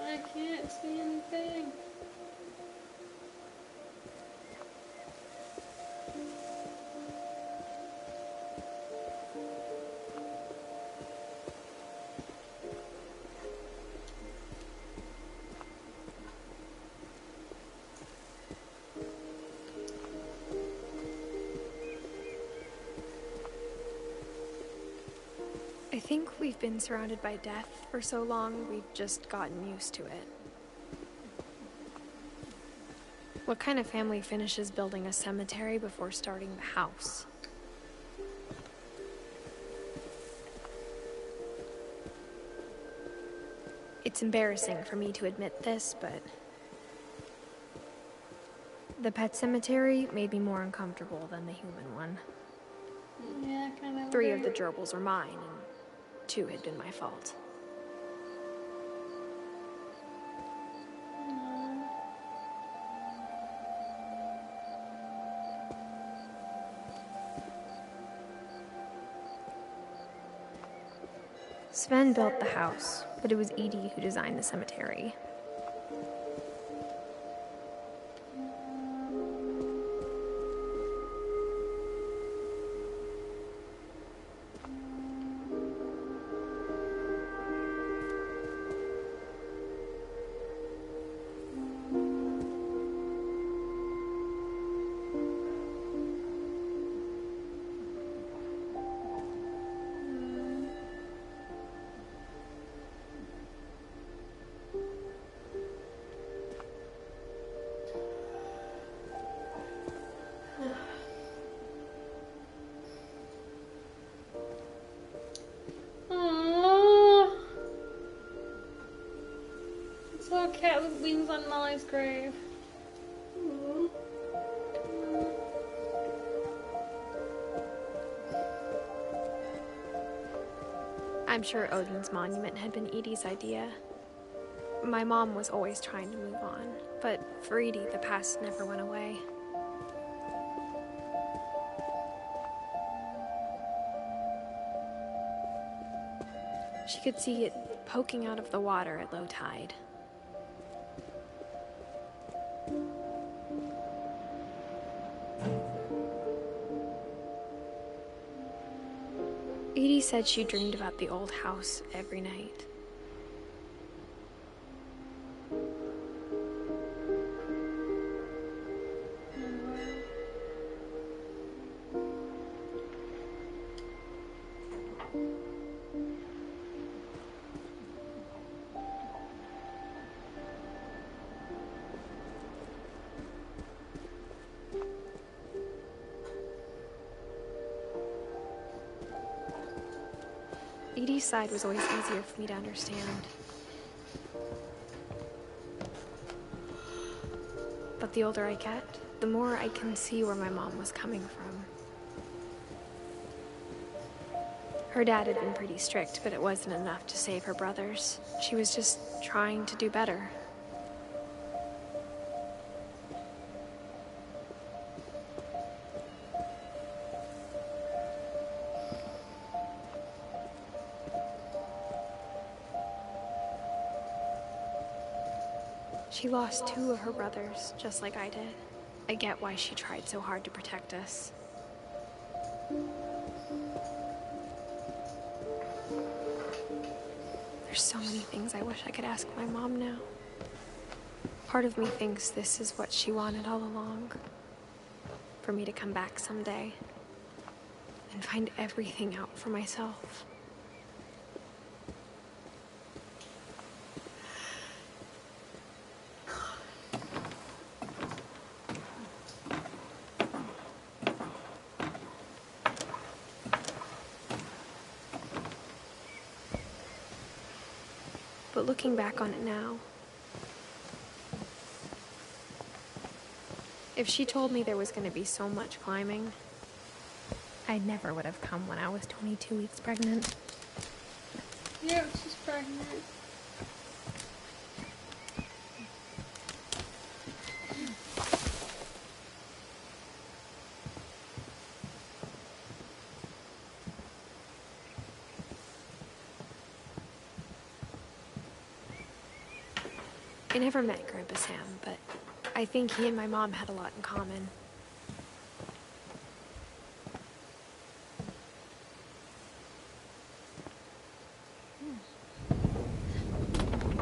I can't see anything. I think we've been surrounded by death for so long, we've just gotten used to it. What kind of family finishes building a cemetery before starting the house? It's embarrassing for me to admit this, but the pet cemetery made me more uncomfortable than the human one. Yeah, kind of. 3 of the gerbils are mine, and 2 had been my fault. Sven built the house, but it was Edie who designed the cemetery. Little cat with wings on Molly's grave. I'm sure Odin's monument had been Edie's idea. My mom was always trying to move on, but for Edie, the past never went away. She could see it poking out of the water at low tide. Edie said she dreamed about the old house every night. Edie's side was always easier for me to understand. But the older I get, the more I can see where my mom was coming from. Her dad had been pretty strict, but it wasn't enough to save her brothers. She was just trying to do better. She lost 2 of her brothers, just like I did. I get why she tried so hard to protect us. There's so many things I wish I could ask my mom now. Part of me thinks this is what she wanted all along. For me to come back someday and find everything out for myself. But looking back on it now, if she told me there was going to be so much climbing, I never would have come when I was 22 weeks pregnant. Yeah, she's pregnant. I never met Grandpa Sam, but I think he and my mom had a lot in common.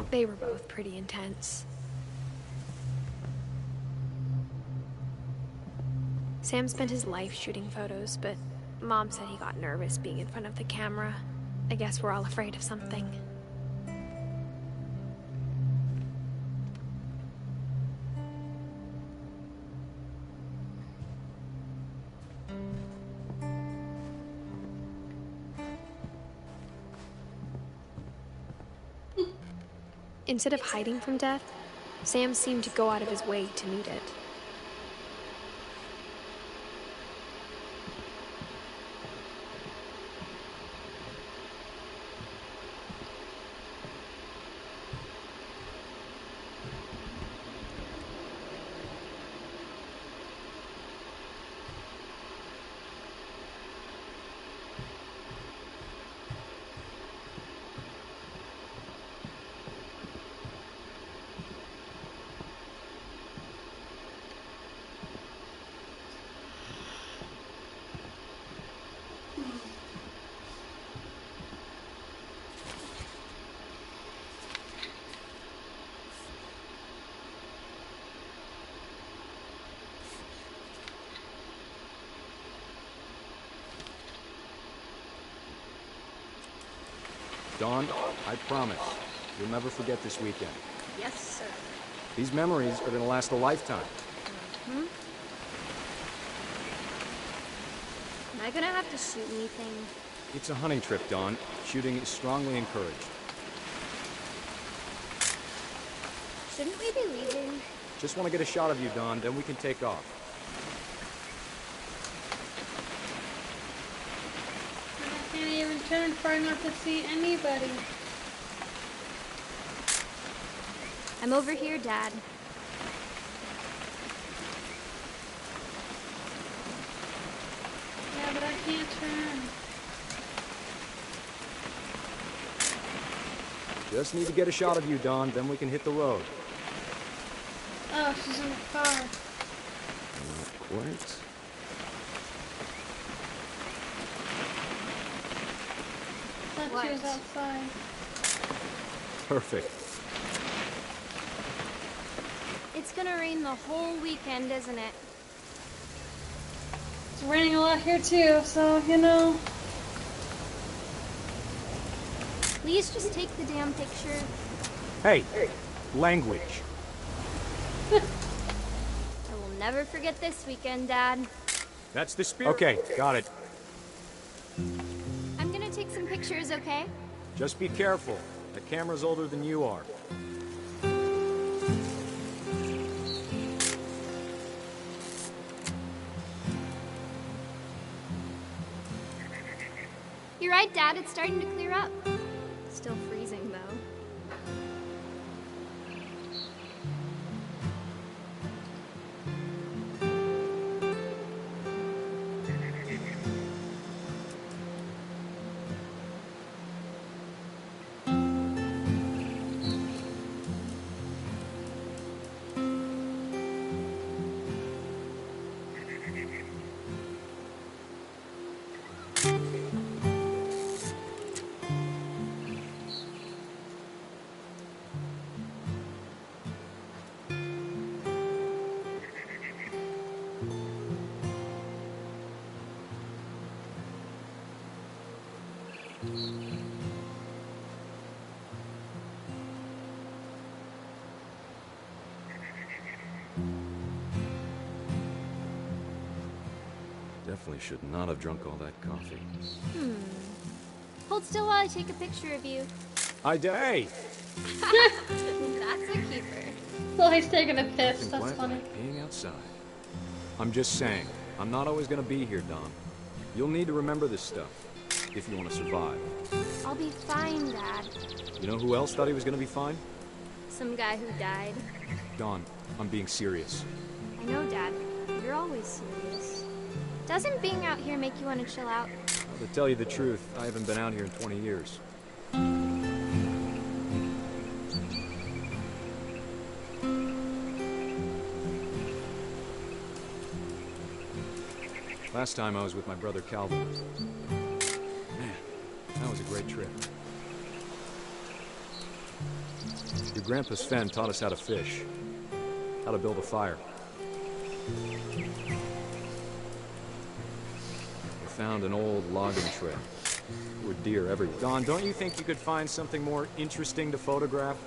They were both pretty intense. Sam spent his life shooting photos, but Mom said he got nervous being in front of the camera. I guess we're all afraid of something. Instead of hiding from death, Sam seemed to go out of his way to meet it. Dawn, I promise, you'll never forget this weekend. Yes, sir. These memories are gonna last a lifetime. Hmm? Am I gonna have to shoot anything? It's a hunting trip, Dawn. Shooting is strongly encouraged. Shouldn't we be leaving? Just want to get a shot of you, Dawn, then we can take off. I can't even turn far enough to see anybody. I'm over here, Dad. Yeah, but I can't turn. Just need to get a shot of you, Dawn, then we can hit the road. Oh, she's in the car. Not quite. Thought she was outside. Perfect. It's gonna rain the whole weekend, isn't it? It's raining a lot here too, so you know. Please just take the damn picture. Hey, language. I will never forget this weekend, Dad. That's the spirit. Okay, got it. I'm gonna take some pictures, okay? Just be careful. The camera's older than you are. You're right, Dad. It's starting to clear up. Still freezing, though. Definitely should not have drunk all that coffee. Hold still while I take a picture of you. Hey! That's a keeper. Well, he's taking a piss. Nothing That's quite funny. like being outside. I'm just saying, I'm not always gonna be here, Don. You'll need to remember this stuff, if you want to survive. I'll be fine, Dad. You know who else thought he was gonna be fine? Some guy who died. Don, I'm being serious. I know, Dad. You're always serious. Doesn't being out here make you want to chill out? Well, to tell you the truth, I haven't been out here in 20 years. Last time I was with my brother Calvin. Man, that was a great trip. Your grandpa Sven taught us how to fish, how to build a fire. We found an old logging trail. There were deer everywhere. Don, don't you think you could find something more interesting to photograph?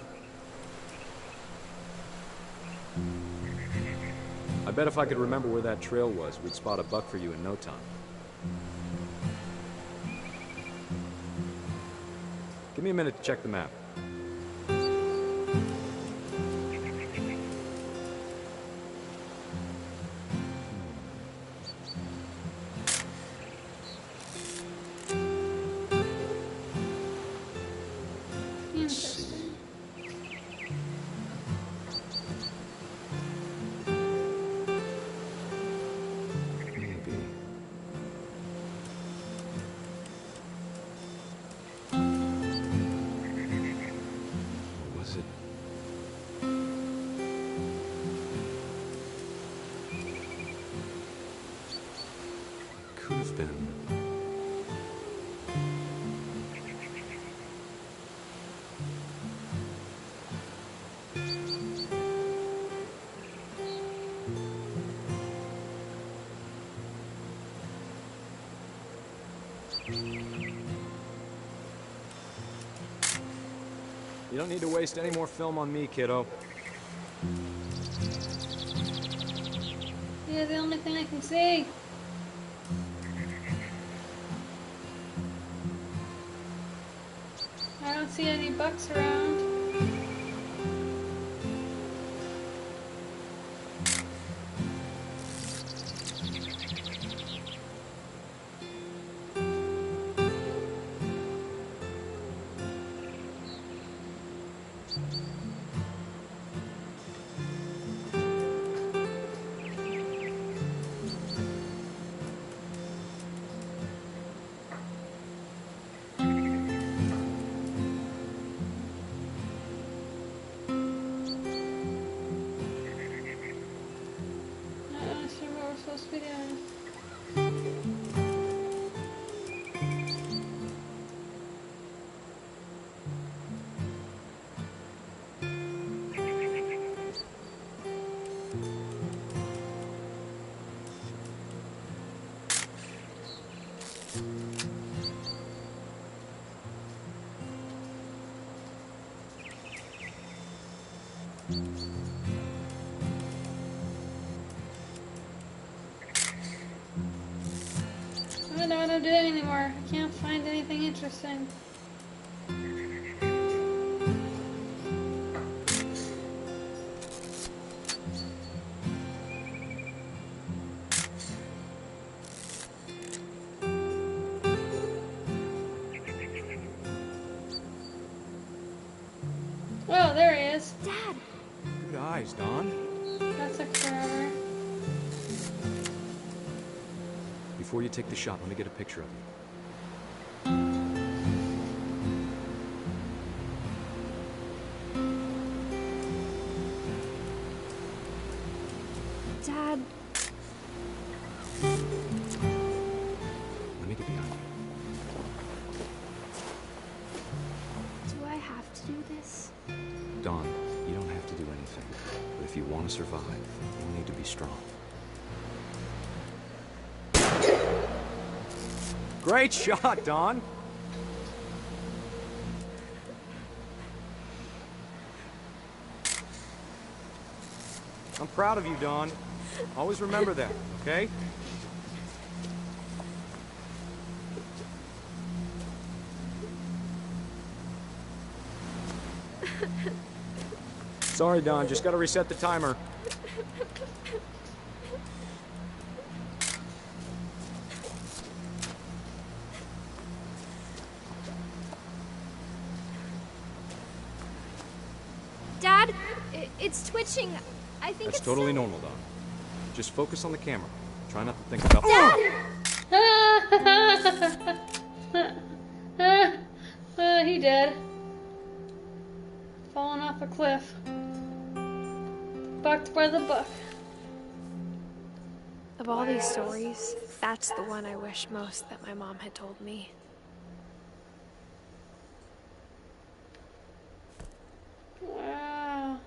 I bet if I could remember where that trail was, we'd spot a buck for you in no time. Give me a minute to check the map. You don't need to waste any more film on me, kiddo. You're the only thing I can see. I don't see any bucks around. I don't want to do it anymore. I can't find anything interesting. Oh, there he is. Dad! Good eyes, Don. That took forever. Before you take the shot, let me get a picture of you. Dad, Let me get behind you. do I have to do this? Don, you don't have to do anything. But if you want to survive, you need to be strong. Great shot, Don! I'm proud of you, Don. Always remember that, okay? Sorry, Don. Just gotta reset the timer. Dad, it's twitching. I think That's it's totally normal, Don. Just focus on the camera. Try not to think about... He did. Falling off a cliff. Bucked by the buck. Of all these stories, that's the one I wish most that my mom had told me. Wow.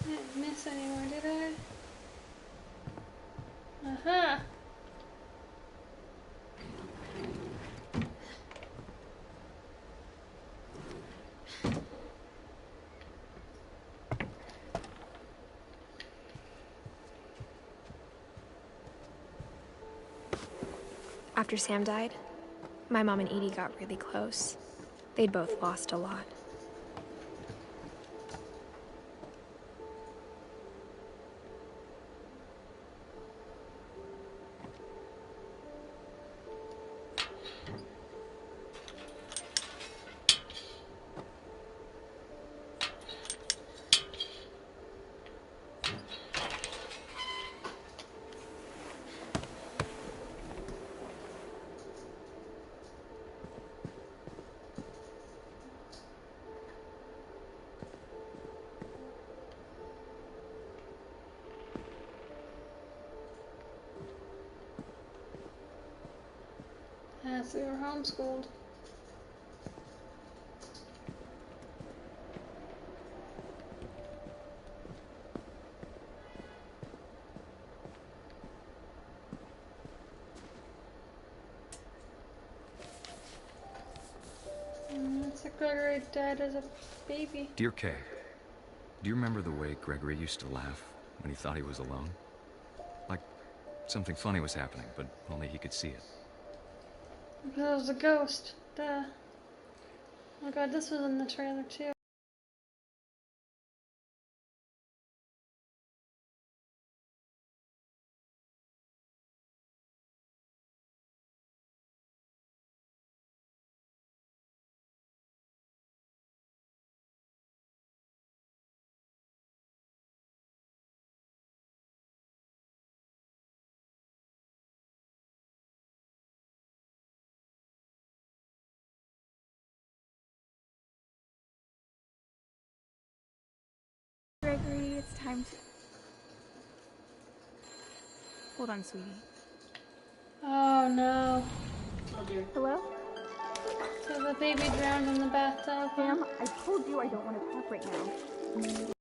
I didn't miss anywhere, did I? Aha! After Sam died, my mom and Edie got really close. They'd both lost a lot. Yes, we were homeschooled. Looks like Gregory died as a baby. Dear Kay, do you remember the way Gregory used to laugh? when he thought he was alone. Like something funny was happening, but only he could see it. Because it was a ghost. Duh. Oh my god, this was in the trailer too. Gregory, it's time to... Hold on, sweetie. Oh no. Oh dear. Hello? So the baby drowned in the bathtub. Sam, I told you I don't want to talk right now.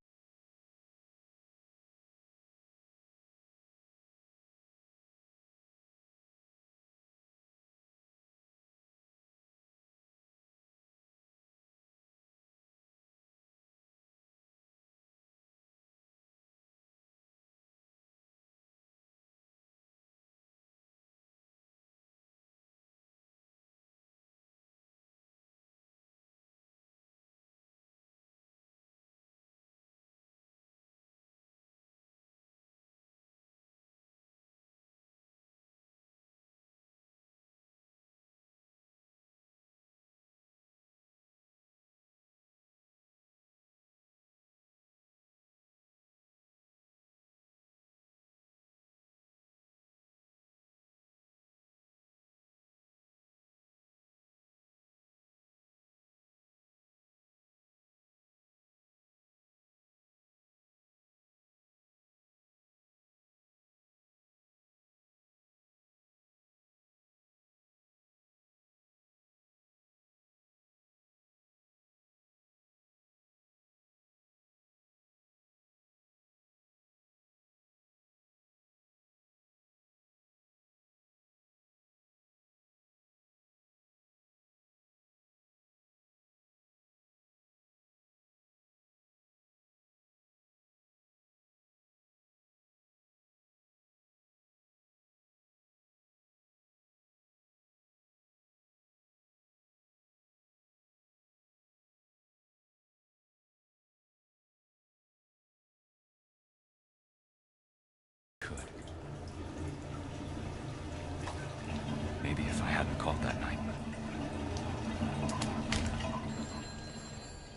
Maybe if I hadn't called that night.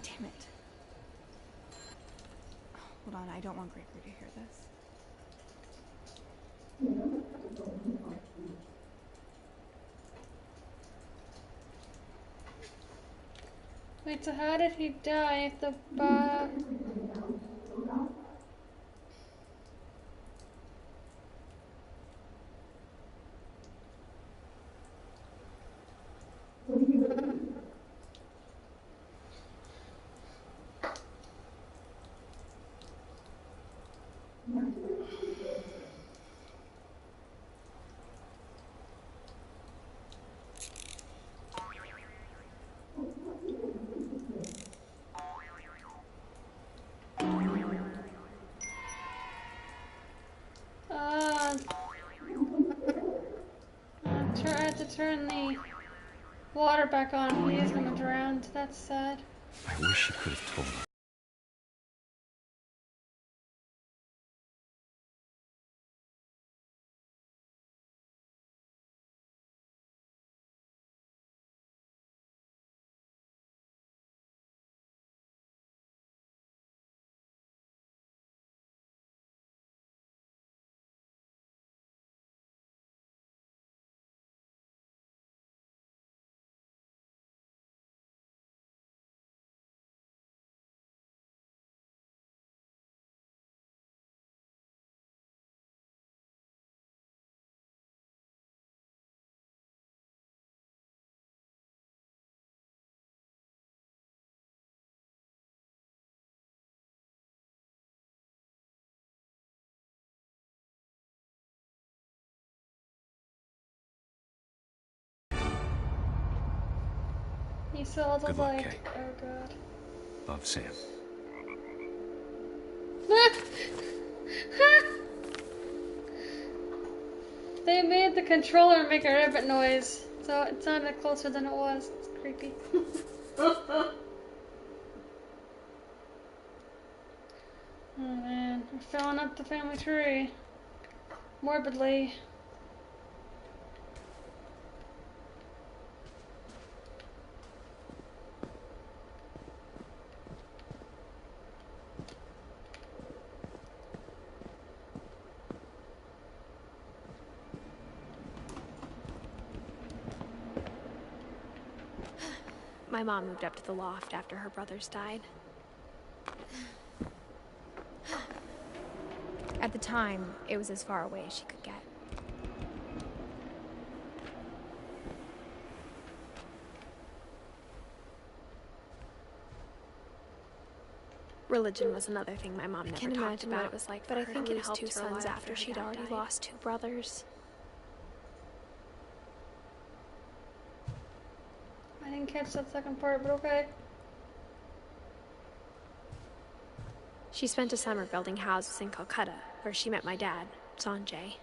Damn it. Hold on, I don't want Gregory to hear this. Wait, so how did he die if the I had to turn the water back on. He is gonna drown. That's sad. I wish he could have told me. He saw the Good luck, light. Kay. Oh god. Love, Sam. They made the controller make a ribbit noise, so it sounded closer than it was. It's creepy. Oh man, we're filling up the family tree. Morbidly. My mom moved up to the loft after her brothers died. At the time, it was as far away as she could get. Religion was another thing my mom never Can't talked imagine about. what it was like, but I for her think to it lose helped two her sons after after she'd dad already died. lost two brothers. I didn't catch that second part, but okay. She spent a summer building houses in Calcutta, where she met my dad, Sanjay.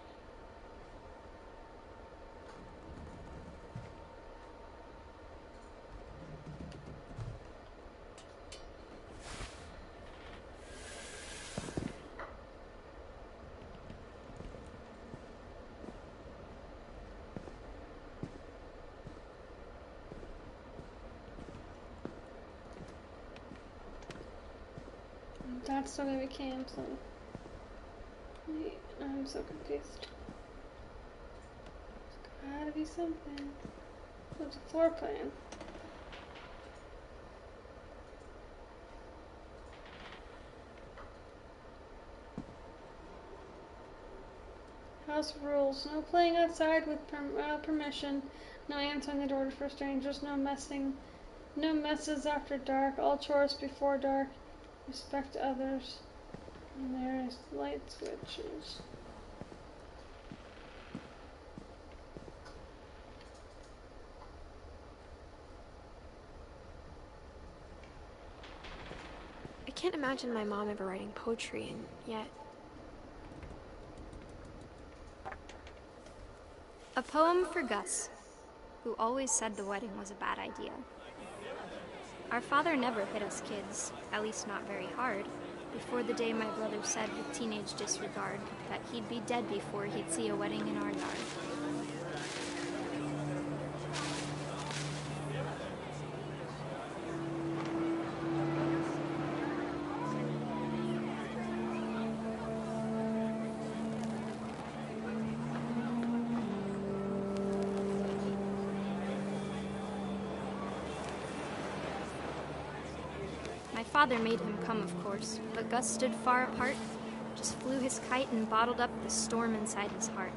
That's still gonna be camp, so wait, I'm so confused. There's gotta be something. What's a floor plan? House rules: no playing outside without permission, no answering the door for strangers, no messes after dark, all chores before dark, respect others, and there's light switches. I can't imagine my mom ever writing poetry, and yet... A poem for Gus, who always said the wedding was a bad idea. Our father never hit us kids, at least not very hard, before the day my brother said with teenage disregard that he'd be dead before he'd see a wedding in our yard. My father made him come, of course, but Gus stood far apart, just flew his kite and bottled up the storm inside his heart.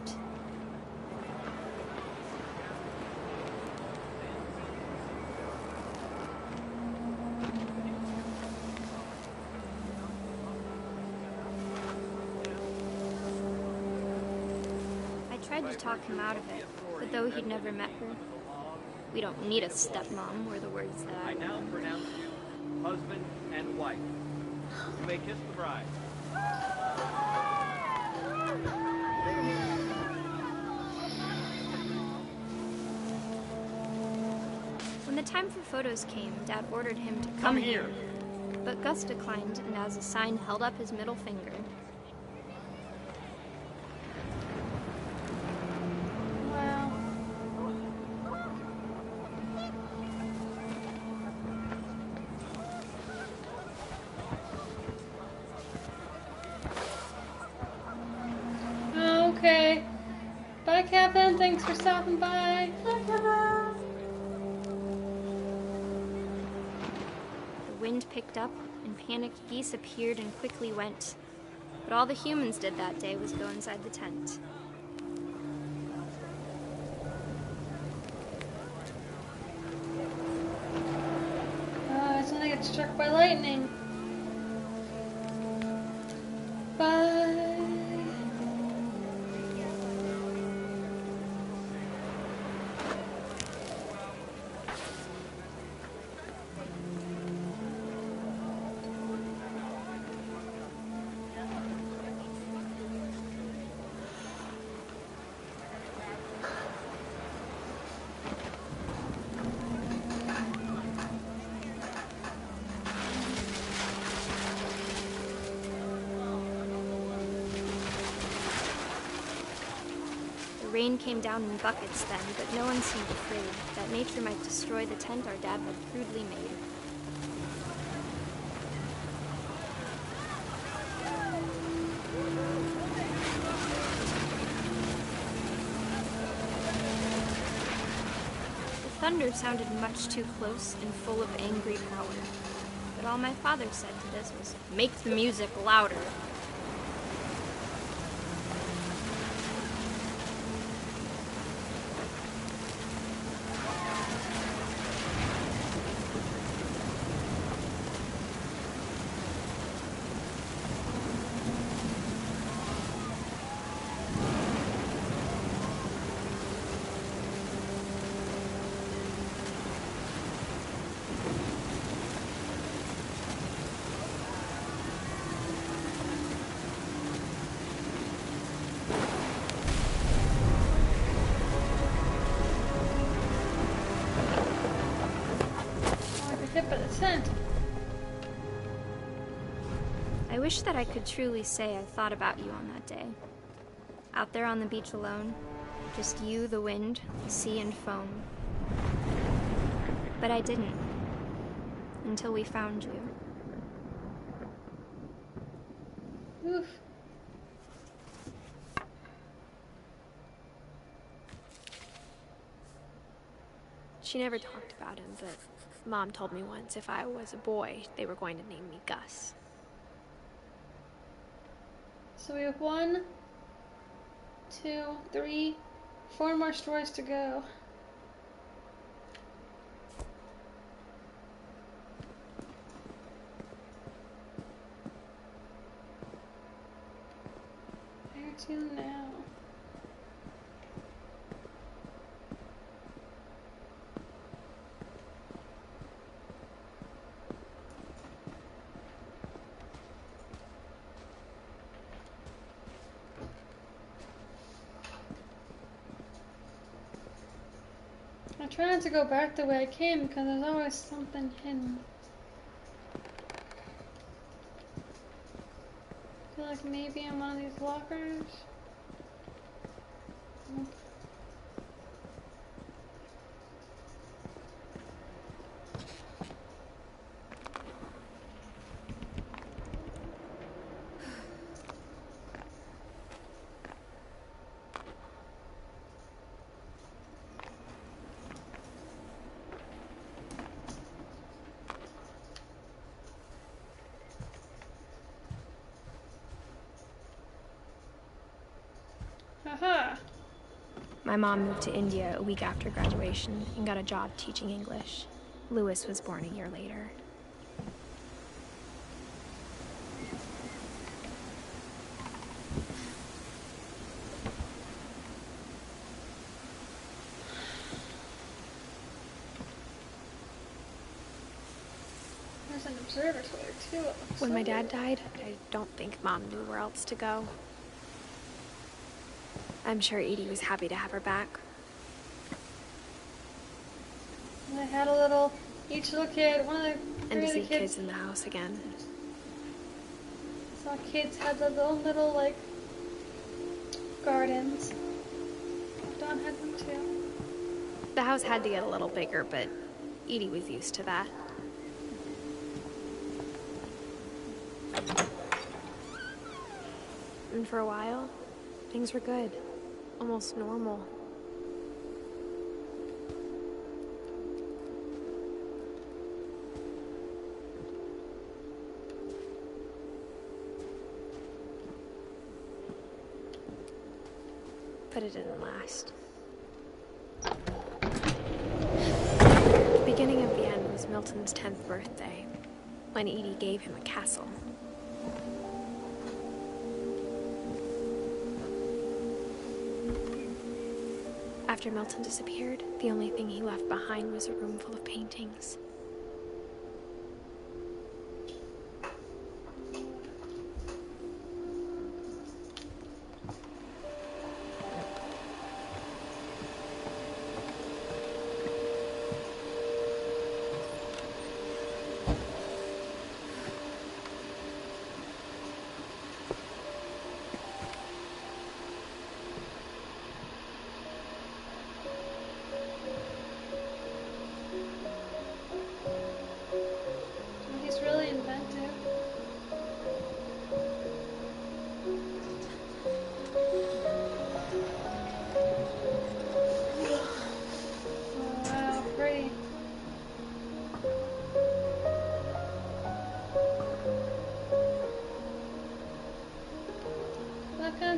I tried to talk him out of it, but though he'd never met her, "We don't need a stepmom," were the words that I now pronounce you husband and wife. You may kiss the bride. When the time for photos came, Dad ordered him to come here. But Gus declined, and as a sign held up his middle finger. Wow. Okay. Bye, Kevin. Thanks for stopping by. Bye, Kevin. The wind picked up, and panicked geese appeared and quickly went. But all the humans did that day was go inside the tent. I just want to get struck by lightning. Bye. rain came down in buckets then, but no one seemed afraid that nature might destroy the tent our dad had crudely made. The thunder sounded much too close and full of angry power. But all my father said to this was, "Make the music louder." Hit by the tent. I wish that I could truly say I thought about you on that day. Out there on the beach alone, just you, the wind, the sea, and foam. But I didn't. Until we found you. Oof. She never talked about him, but Mom told me once if I was a boy, they were going to name me Gus. So we have 1, 2, 3, 4 more stories to go. Where to now? I try not to go back the way I came because there's always something hidden. I feel like maybe in one of these lockers. Nope. Haha. My mom moved to India a week after graduation and got a job teaching English. Lewis was born a year later. There's an observatory too. When my dad died, I don't think Mom knew where else to go. I'm sure Edie was happy to have her back. And they had a little, each little kid, one of the And to see kids kids in the house again. saw kids had their own little, like, gardens. Dawn had them too. The house had to get a little bigger, but Edie was used to that. And for a while, things were good. Almost normal. But it didn't last. The beginning of the end was Milton's 10th birthday, when Edie gave him a castle. After Milton disappeared, the only thing he left behind was a room full of paintings.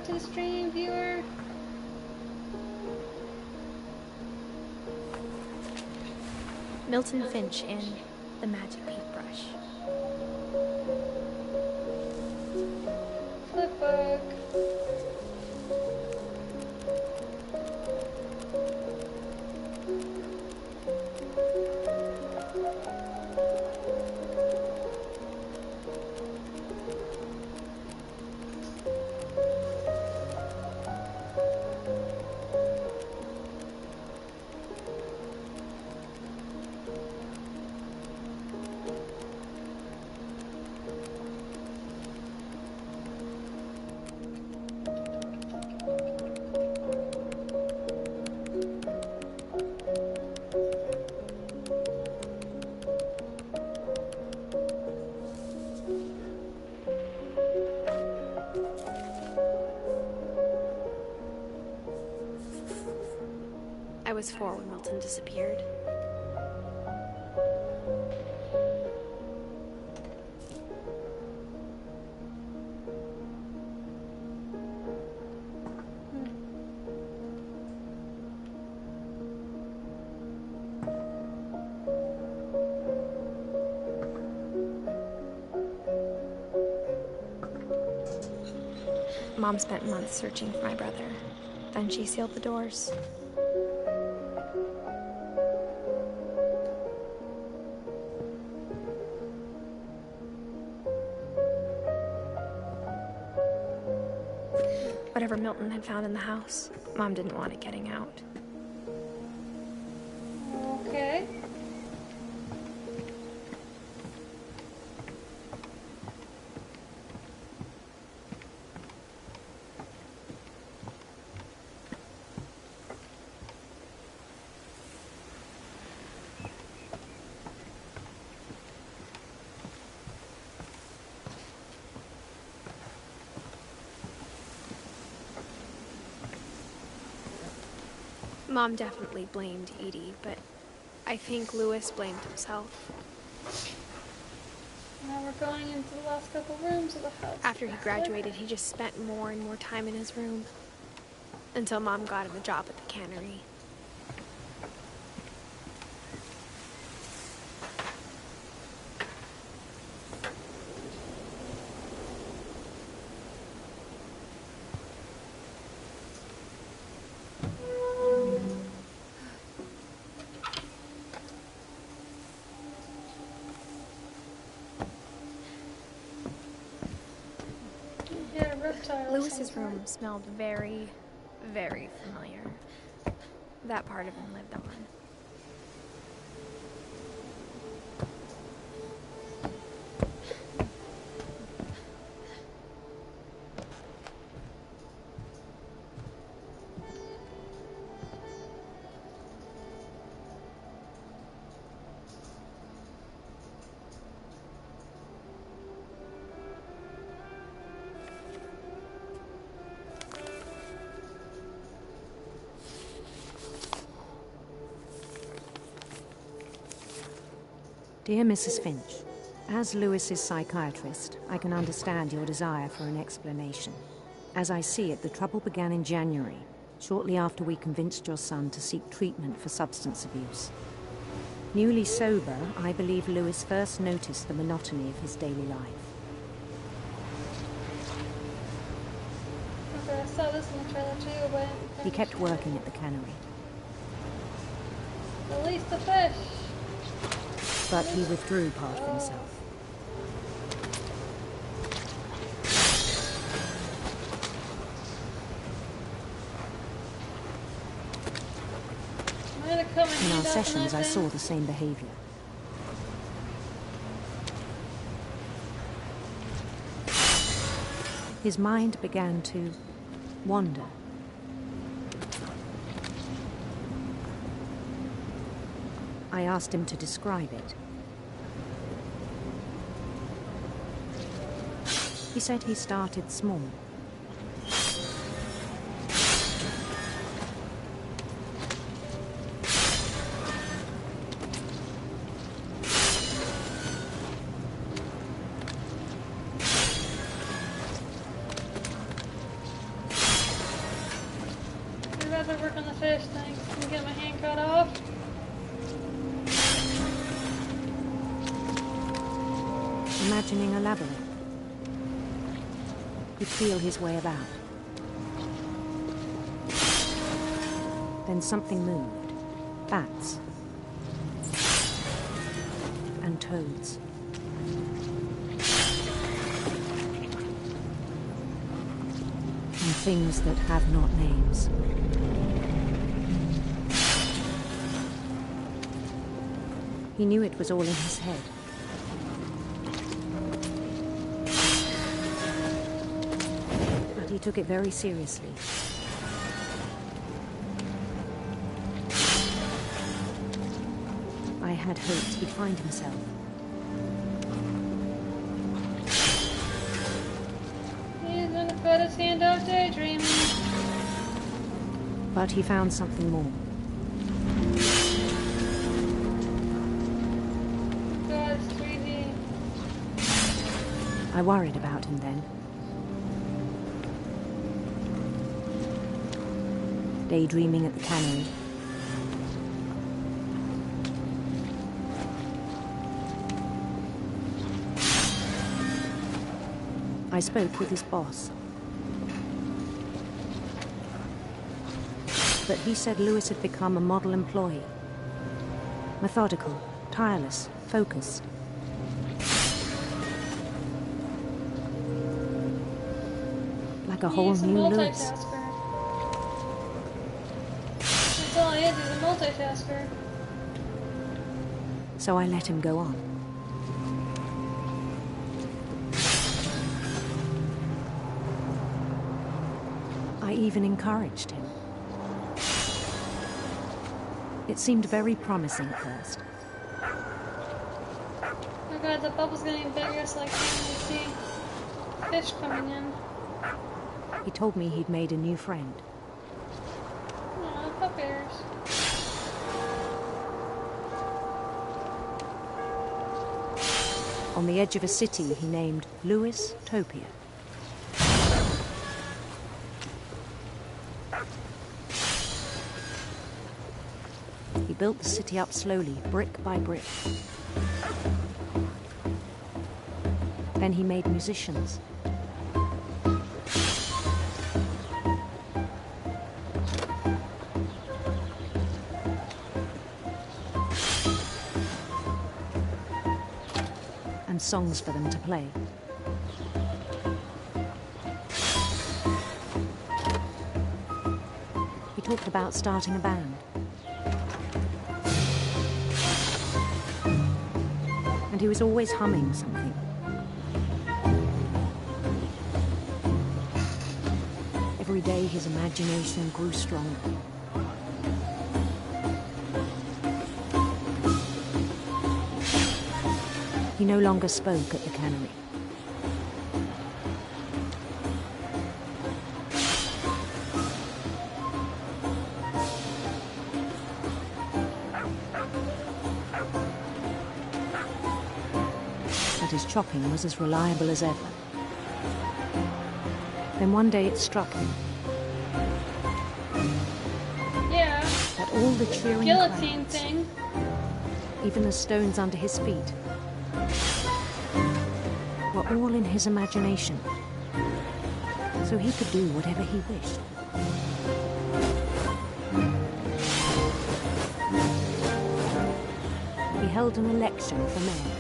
to the stream, viewer. Milton Finch in The Magic Paintbrush. Flipbook. I was 4 when Milton disappeared. Mom spent months searching for my brother. Then she sealed the doors. Whatever Milton had found in the house, Mom didn't want it getting out. Okay. Mom definitely blamed Edie, but I think Louis blamed himself. Now we're going into the last couple rooms of the house. After he graduated, he just spent more and more time in his room. Until Mom got him a job at the cannery. Louis's room smelled very, very familiar. That part of him lived on. Dear Mrs. Finch, as Louis's psychiatrist, I can understand your desire for an explanation. As I see it, the trouble began in January, shortly after we convinced your son to seek treatment for substance abuse. Newly sober, I believe Louis first noticed the monotony of his daily life. Okay, I saw this in the trailer too, but He kept working at the cannery. release the fish. But he withdrew part of himself. In our sessions, I saw the same behavior. His mind began to wander. I asked him to describe it. He said he started small. if I work on the fish thing. Can I get my hand cut off? Imagining a labyrinth, he'd feel his way about. Then something moved. Bats. And toads. And things that have not names. He knew it was all in his head. But he took it very seriously. I had hoped he'd find himself. He's gonna put his hand out daydreaming. But he found something more. God, it's 3D. I worried about him then. Daydreaming at the cannery. I spoke with his boss. But he said Lewis had become a model employee. Methodical, tireless, focused. Like a whole He's a new Lewis. multitasker. That's all he is, he's a multitasker. So I let him go on. I even encouraged him. It seemed very promising at first. Oh god, the bubble's getting bigger, so I can't really see fish coming in. He told me he'd made a new friend. Aw, pup bears. On the edge of a city he named Lewis Topia. He built the city up slowly, brick by brick. Then he made musicians. And songs for them to play. He talked about starting a band. And he was always humming something. Every day his imagination grew stronger. He no longer spoke at the cannery. But his chopping was as reliable as ever. Then one day it struck him. Yeah. That all the cheering guillotine crowds, thing. even the stones under his feet, were all in his imagination, so he could do whatever he wished. He held an election for mayor.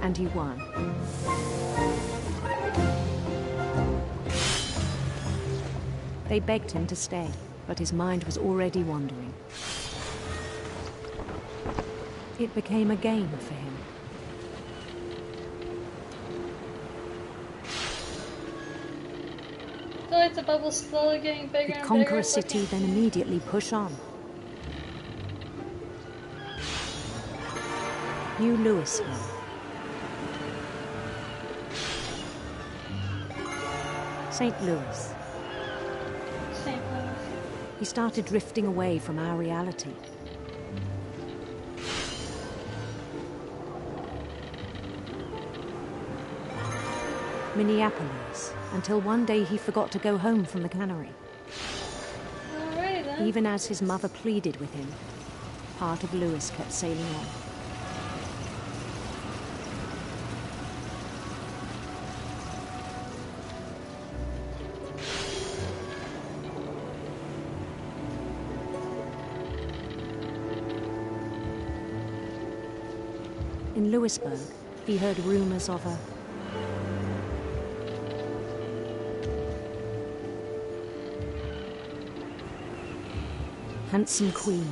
And he won. They begged him to stay, but his mind was already wandering. It became a game for him. I feel like the bubble's slowly getting bigger He'd and conquer bigger. a city, then immediately push on. New Louisville. St. Louis. St. Louis. He started drifting away from our reality. Minneapolis, until one day he forgot to go home from the cannery. Alright then. Even as his mother pleaded with him, part of Lewis kept sailing on. In Lewisburg, he heard rumors of a handsome queen.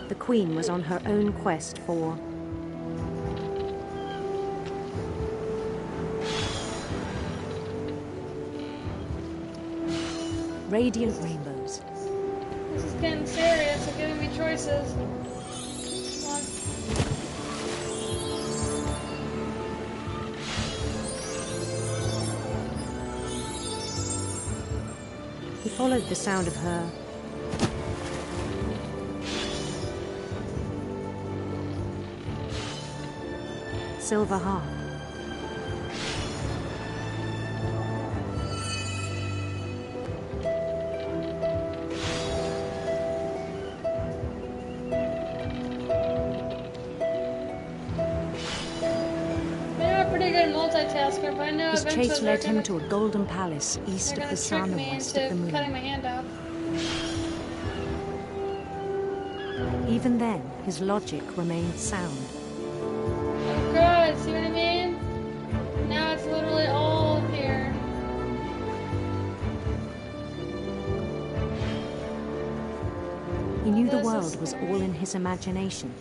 The queen was on her own quest for radiant rainbows. This is getting serious. They're giving me choices. Come on. He followed the sound of her silver harp. Multitasker, but I know His eventually chase led him to a golden palace east of the sun and west of the moon. Cutting my hand off. Even then, his logic remained sound. Oh God, see what I mean? Now it's literally all here. He knew the world was all in his imagination.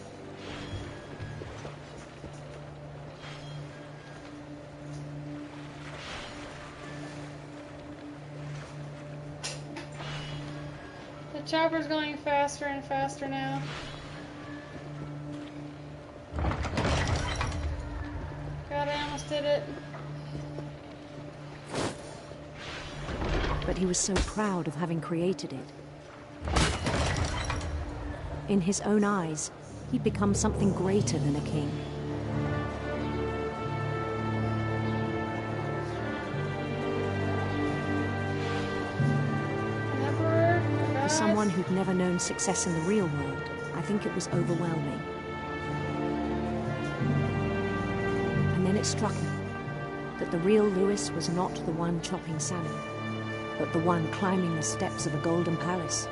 The chopper's going faster and faster now. God, I almost did it. But he was so proud of having created it. In his own eyes, he'd become something greater than a king. For someone who'd never known success in the real world, I think it was overwhelming. And then it struck him that the real Lewis was not the one chopping salmon, but the one climbing the steps of a golden palace.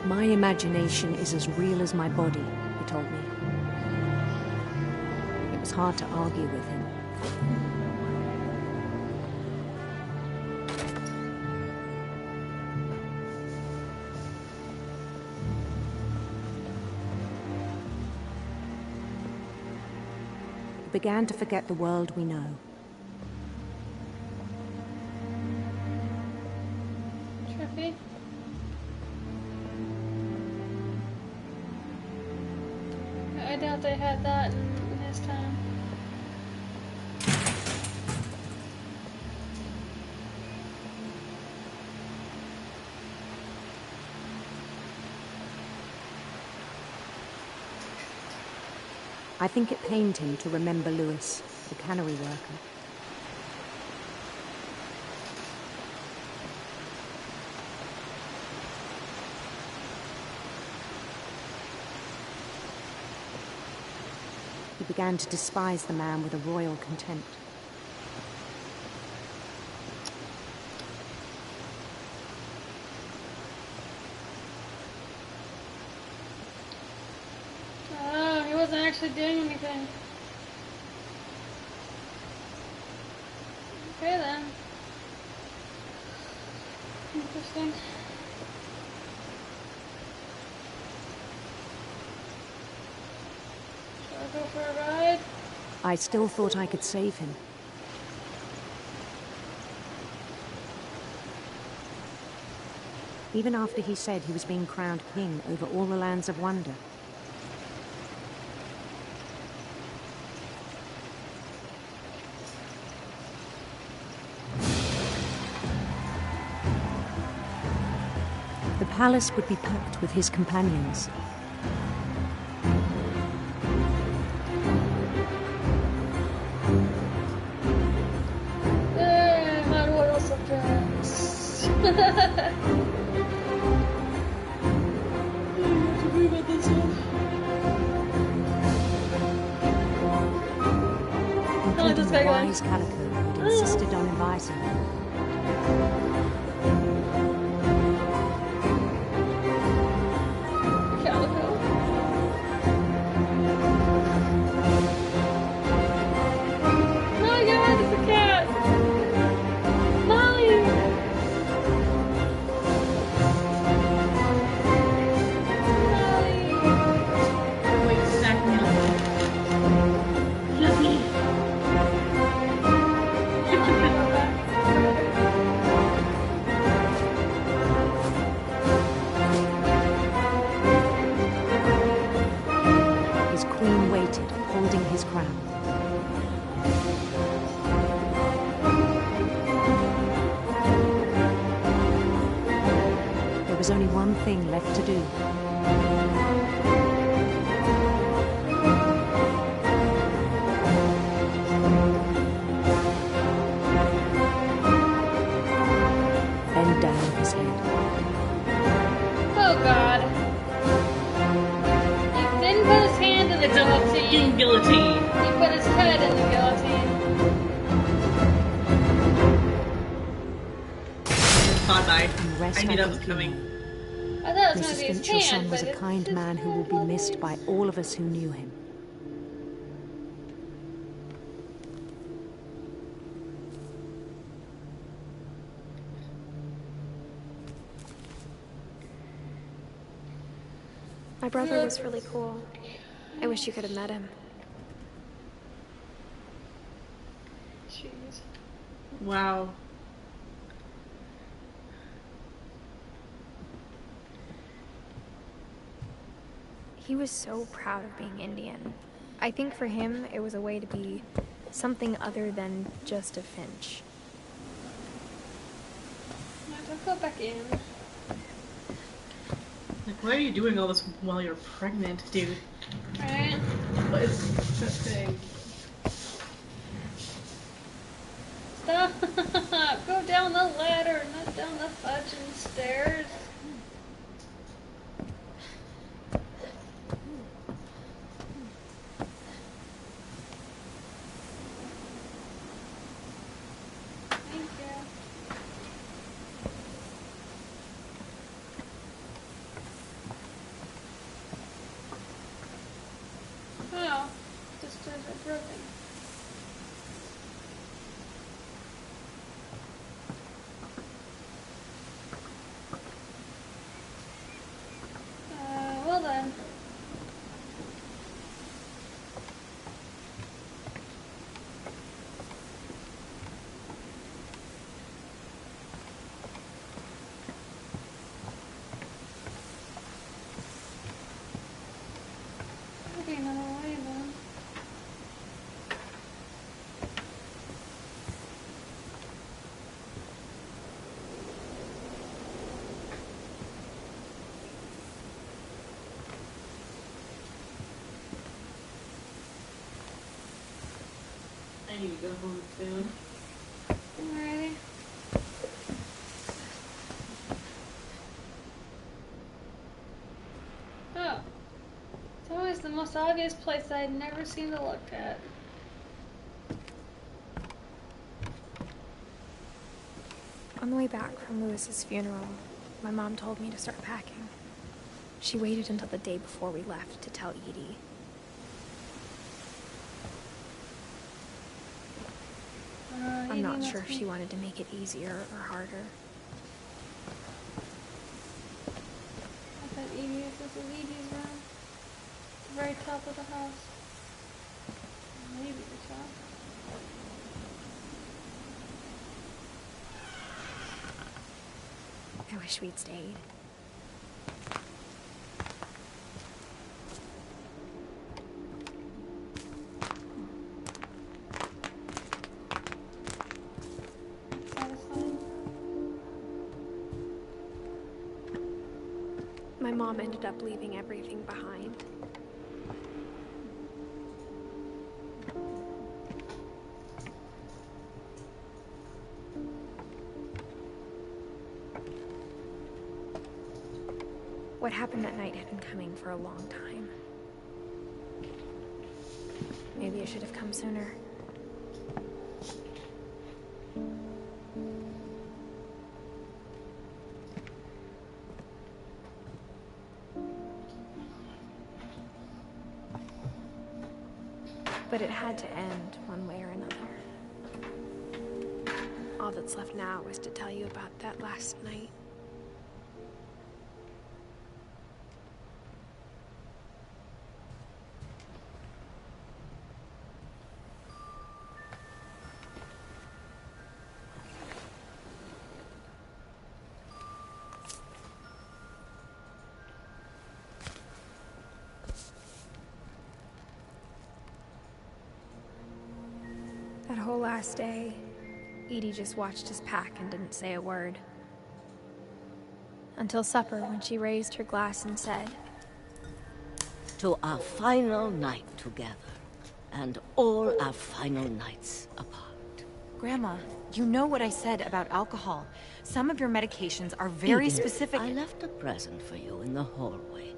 My imagination is as real as my body, he told me. It was hard to argue with him. We began to forget the world we know. Trippy. I doubt they had that in his time. I think it pained him to remember Lewis, the cannery worker. He began to despise the man with a royal contempt. Oh, he wasn't actually doing anything. Okay then. Interesting. Shall I go for a ride? I still thought I could save him. Even after he said he was being crowned king over all the lands of wonder. palace would be packed with his companions. Hot oil subjects. Including the wise Calico who had insisted on inviting them. Calico. Oh my god, it's a cat! Molly! Molly! Wait, snack meal. Yippee! His queen waited, holding his crown. There was only one thing left to do. Bend down his head. Oh god. He didn't put his hand in the guillotine. Guillotine. He put his head in the guillotine. Thought Rest I knew that was think coming. I thought it was Mrs. going to be his Finch, your son hand, was but a kind man who will be missed by all of us who knew him. My brother was really cool. I wish you could have met him. Jeez. Wow. He was so proud of being Indian. I think for him, it was a way to be something other than just a Finch. No, don't go back in. Like, why are you doing all this while you're pregnant, dude? Right? What is that thing? Stop! Go down the ladder, not down the fudging stairs. Thank you. Oh, the stairs are broken. Well then. Okay, another way then. I need to go home soon. Alrighty. Oh. It's always the most obvious place I'd never seem to look at. On the way back from Lewis's funeral, my mom told me to start packing. She waited until the day before we left to tell Edie. I'm not sure if she wanted to make it easier or harder. I bet Edie's, this is Edie's room. The very top of the house. Maybe the top. I wish we'd stayed. Satisfying. Mom ended up leaving everything behind. What happened that night had been coming for a long time. Maybe it should have come sooner. But it had to end one way or another. All that's left now is to tell you about that last night. That whole last day, Edie just watched us pack and didn't say a word. Until supper, when she raised her glass and said, "To our final night together, and all our final nights apart." Grandma, you know what I said about alcohol. Some of your medications are very Edith, specific. I left a present for you in the hallway.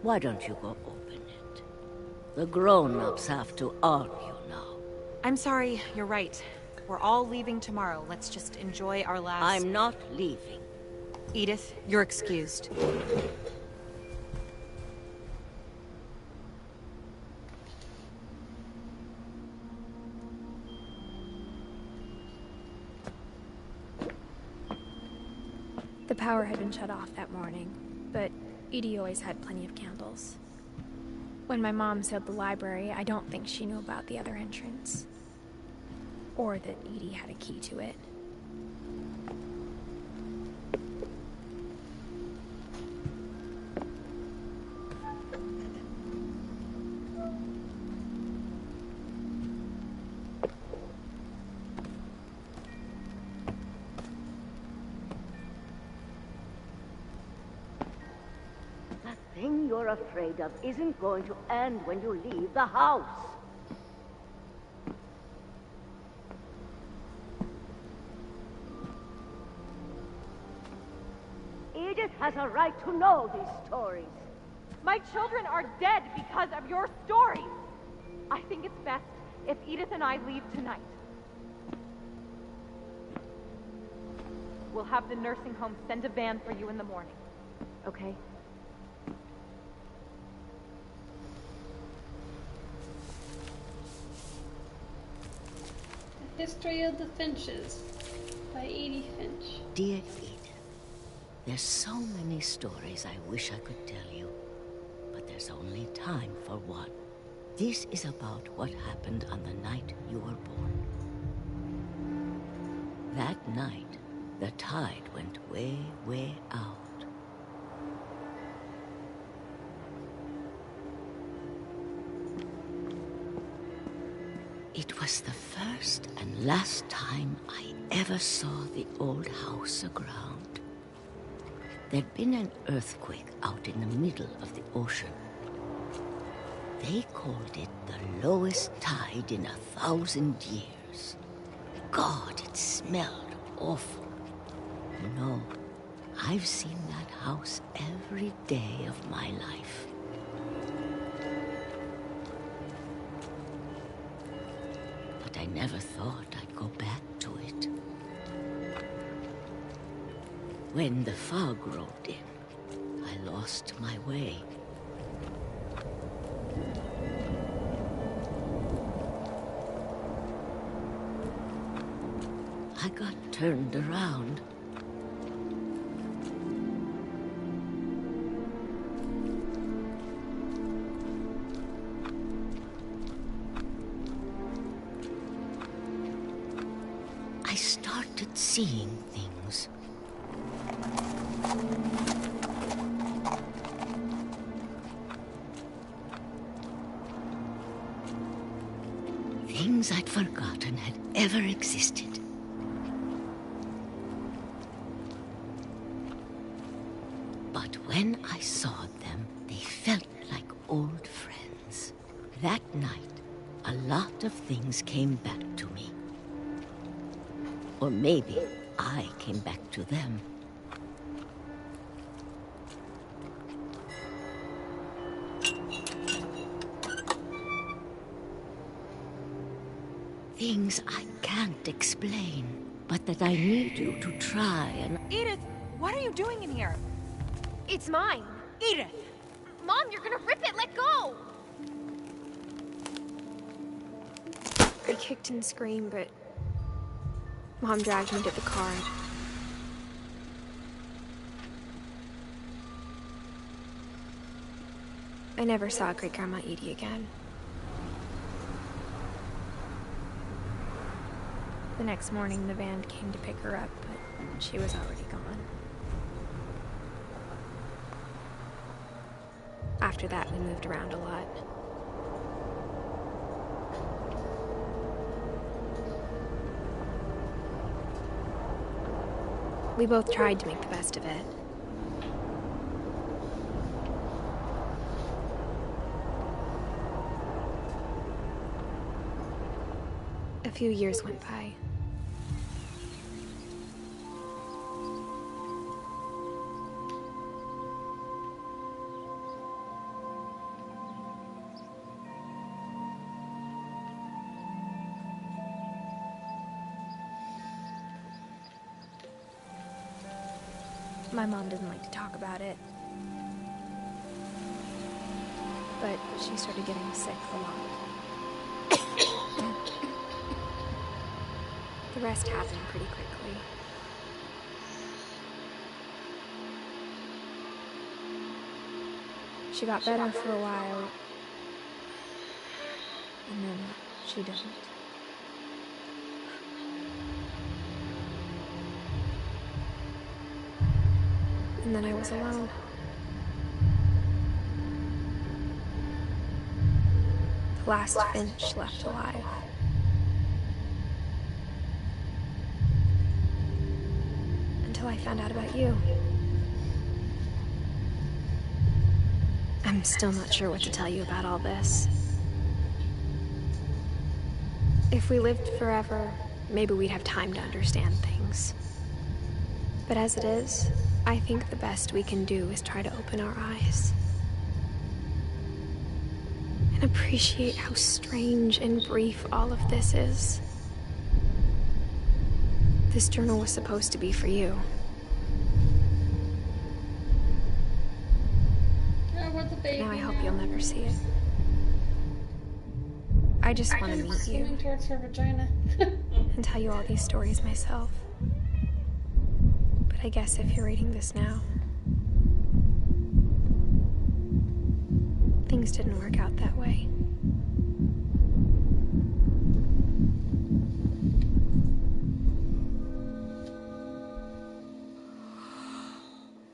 Why don't you go open it? The grown-ups have to argue now. I'm sorry, you're right. We're all leaving tomorrow. Let's just enjoy our last... I'm not leaving. Edith, you're excused. The power had been shut off that morning, but Edie always had plenty of candles. When my mom sealed the library, I don't think she knew about the other entrance. Or that Edie had a key to it. That thing you're afraid of isn't going to end when you leave the house. Edith has a right to know these stories. My children are dead because of your stories. I think it's best if Edith and I leave tonight. We'll have the nursing home send a van for you in the morning. Okay? The History of the Finches by Edith Finch. Dear Edith, there's so many stories I wish I could tell you, but there's only time for one. This is about what happened on the night you were born. That night, the tide went way, way out. It was the first and last time I ever saw the old house aground. There'd been an earthquake out in the middle of the ocean. They called it the lowest tide in 1,000 years. God, it smelled awful. No, I've seen that house every day of my life. But I never thought I'd go back to it. When the fog rolled in, I lost my way. I got turned around. I started seeing things. Things I'd forgotten had ever existed. But when when I saw them, they felt like old friends. That night, a lot of things came back to me. Or maybe I came back to them. Things I can't explain, but that I need you to try and... Edith, what are you doing in here? It's mine. Edith! Mom, you're gonna rip it! Let go! I kicked and screamed, but Mom dragged me to the car. I never saw Great-Grandma Edie again. The next morning, the van came to pick her up, but she was already gone. After that, we moved around a lot. We both tried to make the best of it. A few years went by. My mom doesn't like to talk about it. But she started getting sick a lot. The rest happened pretty quickly. She got better for a while, and then she didn't. And then I was alone. The last Finch left alive. Until I found out about you. I'm still not sure what to tell you about all this. If we lived forever, maybe we'd have time to understand things. But as it is, I think the best we can do is try to open our eyes. And appreciate how strange and brief all of this is. This journal was supposed to be for you. But now I hope you'll never see it. I just want to meet you. Towards her vagina. And tell you all these stories myself. But I guess if you're reading this now, things didn't work out that way.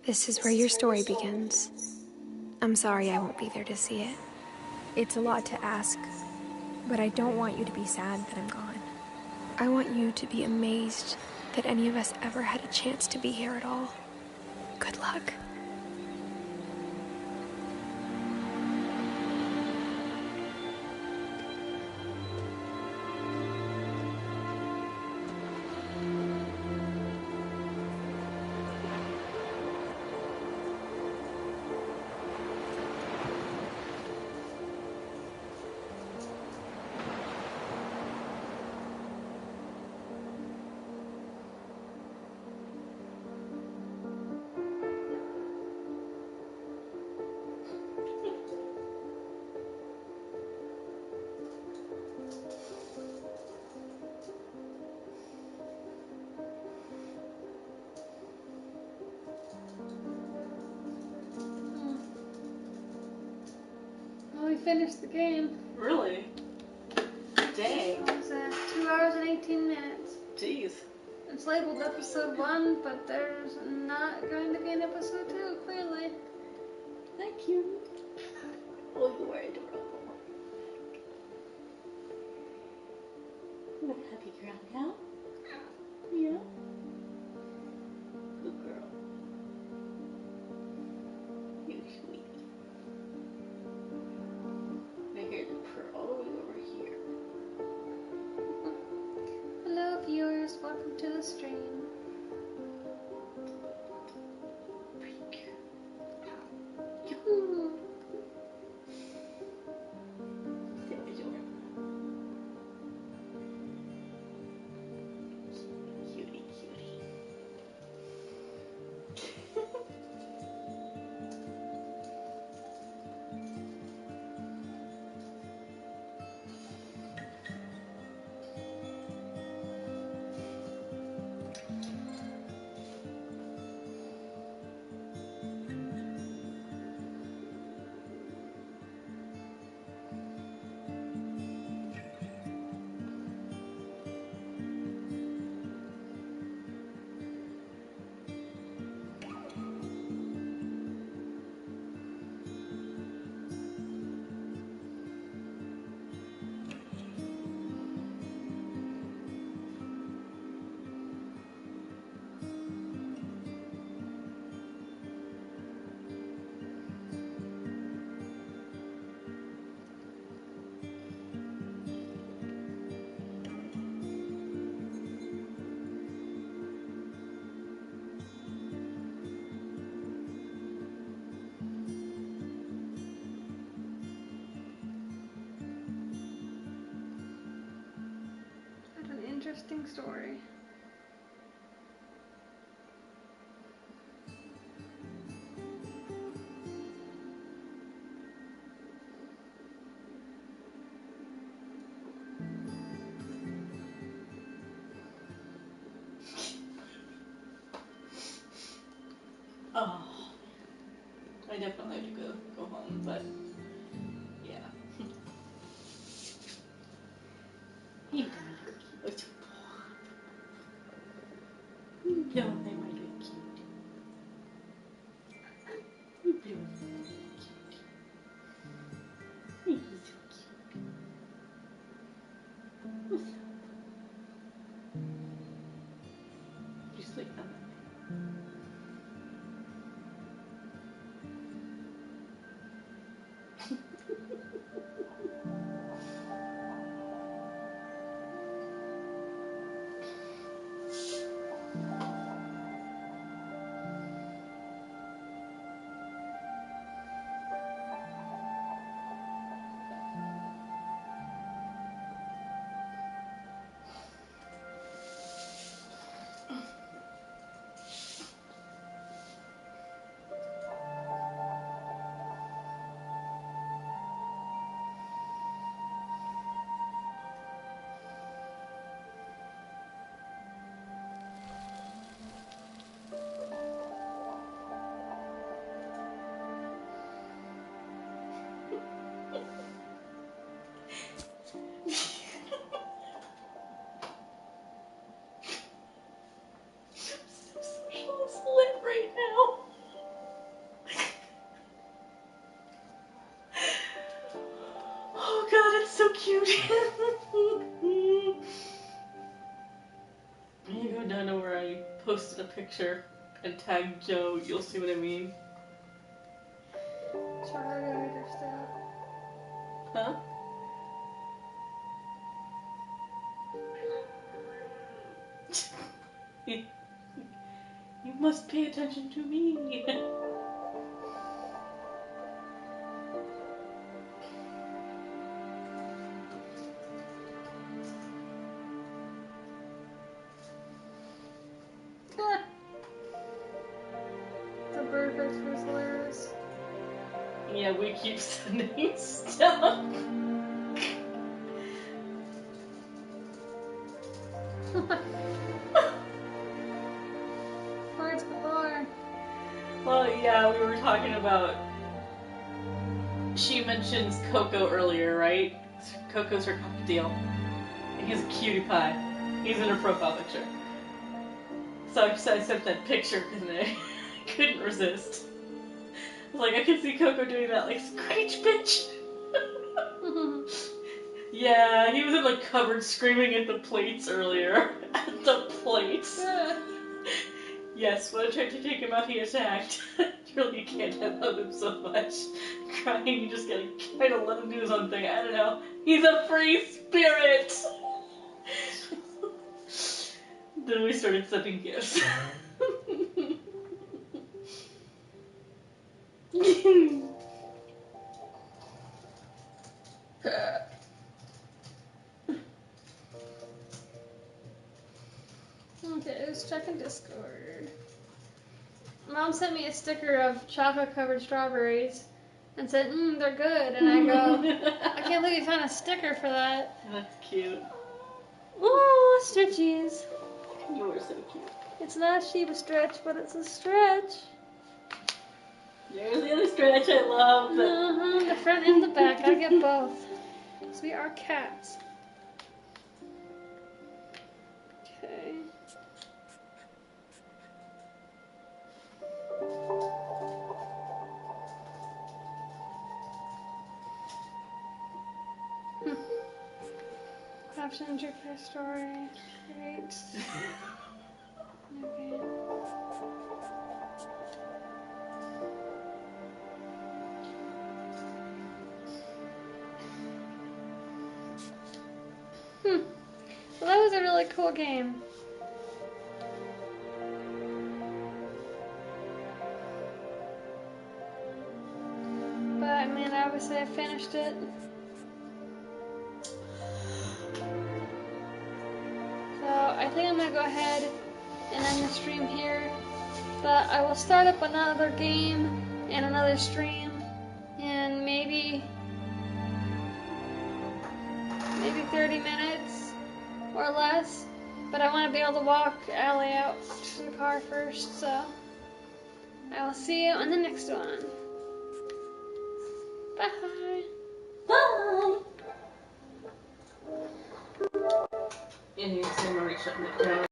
This is where your story begins. I'm sorry I won't be there to see it. It's a lot to ask, but I don't want you to be sad that I'm gone. I want you to be amazed that any of us ever had a chance to be here at all. Good luck. We finished the game. Really? Dang. It was 2 hours and 18 minutes. Jeez. It's labeled episode 1, but there's not going to be an episode 2, clearly. Thank you. Oh, you are adorable. I'm a happy girl now. Yeah. Good girl. interesting story. Oh, I definitely have to go home, but yeah. Hey, Daddy, you're cute. No, they might be cute. You blue. You're so cute. What's up? You sleep on that. It's lit right now. Oh god, it's so cute. When you go down to where I posted a picture and tagged Joe, you'll see what I mean. Sorry, I understand. Huh? You must pay attention to me. The bird face was hilarious. Yeah, we keep sending stuff. Words galore. Well, yeah, we were talking about. She mentions Coco earlier, right? Coco's her cup of deal. And he's a cutie pie. He's in her profile picture. So I sent that picture because I couldn't resist. I was like, I can see Coco doing that, like, screech bitch. Yeah, he was in the cupboard screaming at the plates earlier. At the plates. Yes, when I tried to take him out, he attacked. Really can't love him so much. Crying, you just gotta kind of let him do his own thing. I don't know. He's a free spirit! Then we started sending gifts. Okay, let's check in Discord. Mom sent me a sticker of chocolate-covered strawberries and said, they're good. And I go, I can't believe you found a sticker for that. That's cute. Oh, stretchies. You are so cute. It's not a Sheba stretch, but it's a stretch. There's the other stretch I love. The front and the back. Gotta get both. Because we are cats. Okay. Caption to your story. Great. Okay. Well, that was a really cool game. But I mean, obviously I finished it. So think I'm gonna go ahead and end the stream here. But I will start up another game and another stream in maybe 30 minutes or less. But I want to be able to walk Allie out to the car first, so I will see you on the next one. Bye. Bye. And he's already shutting it down.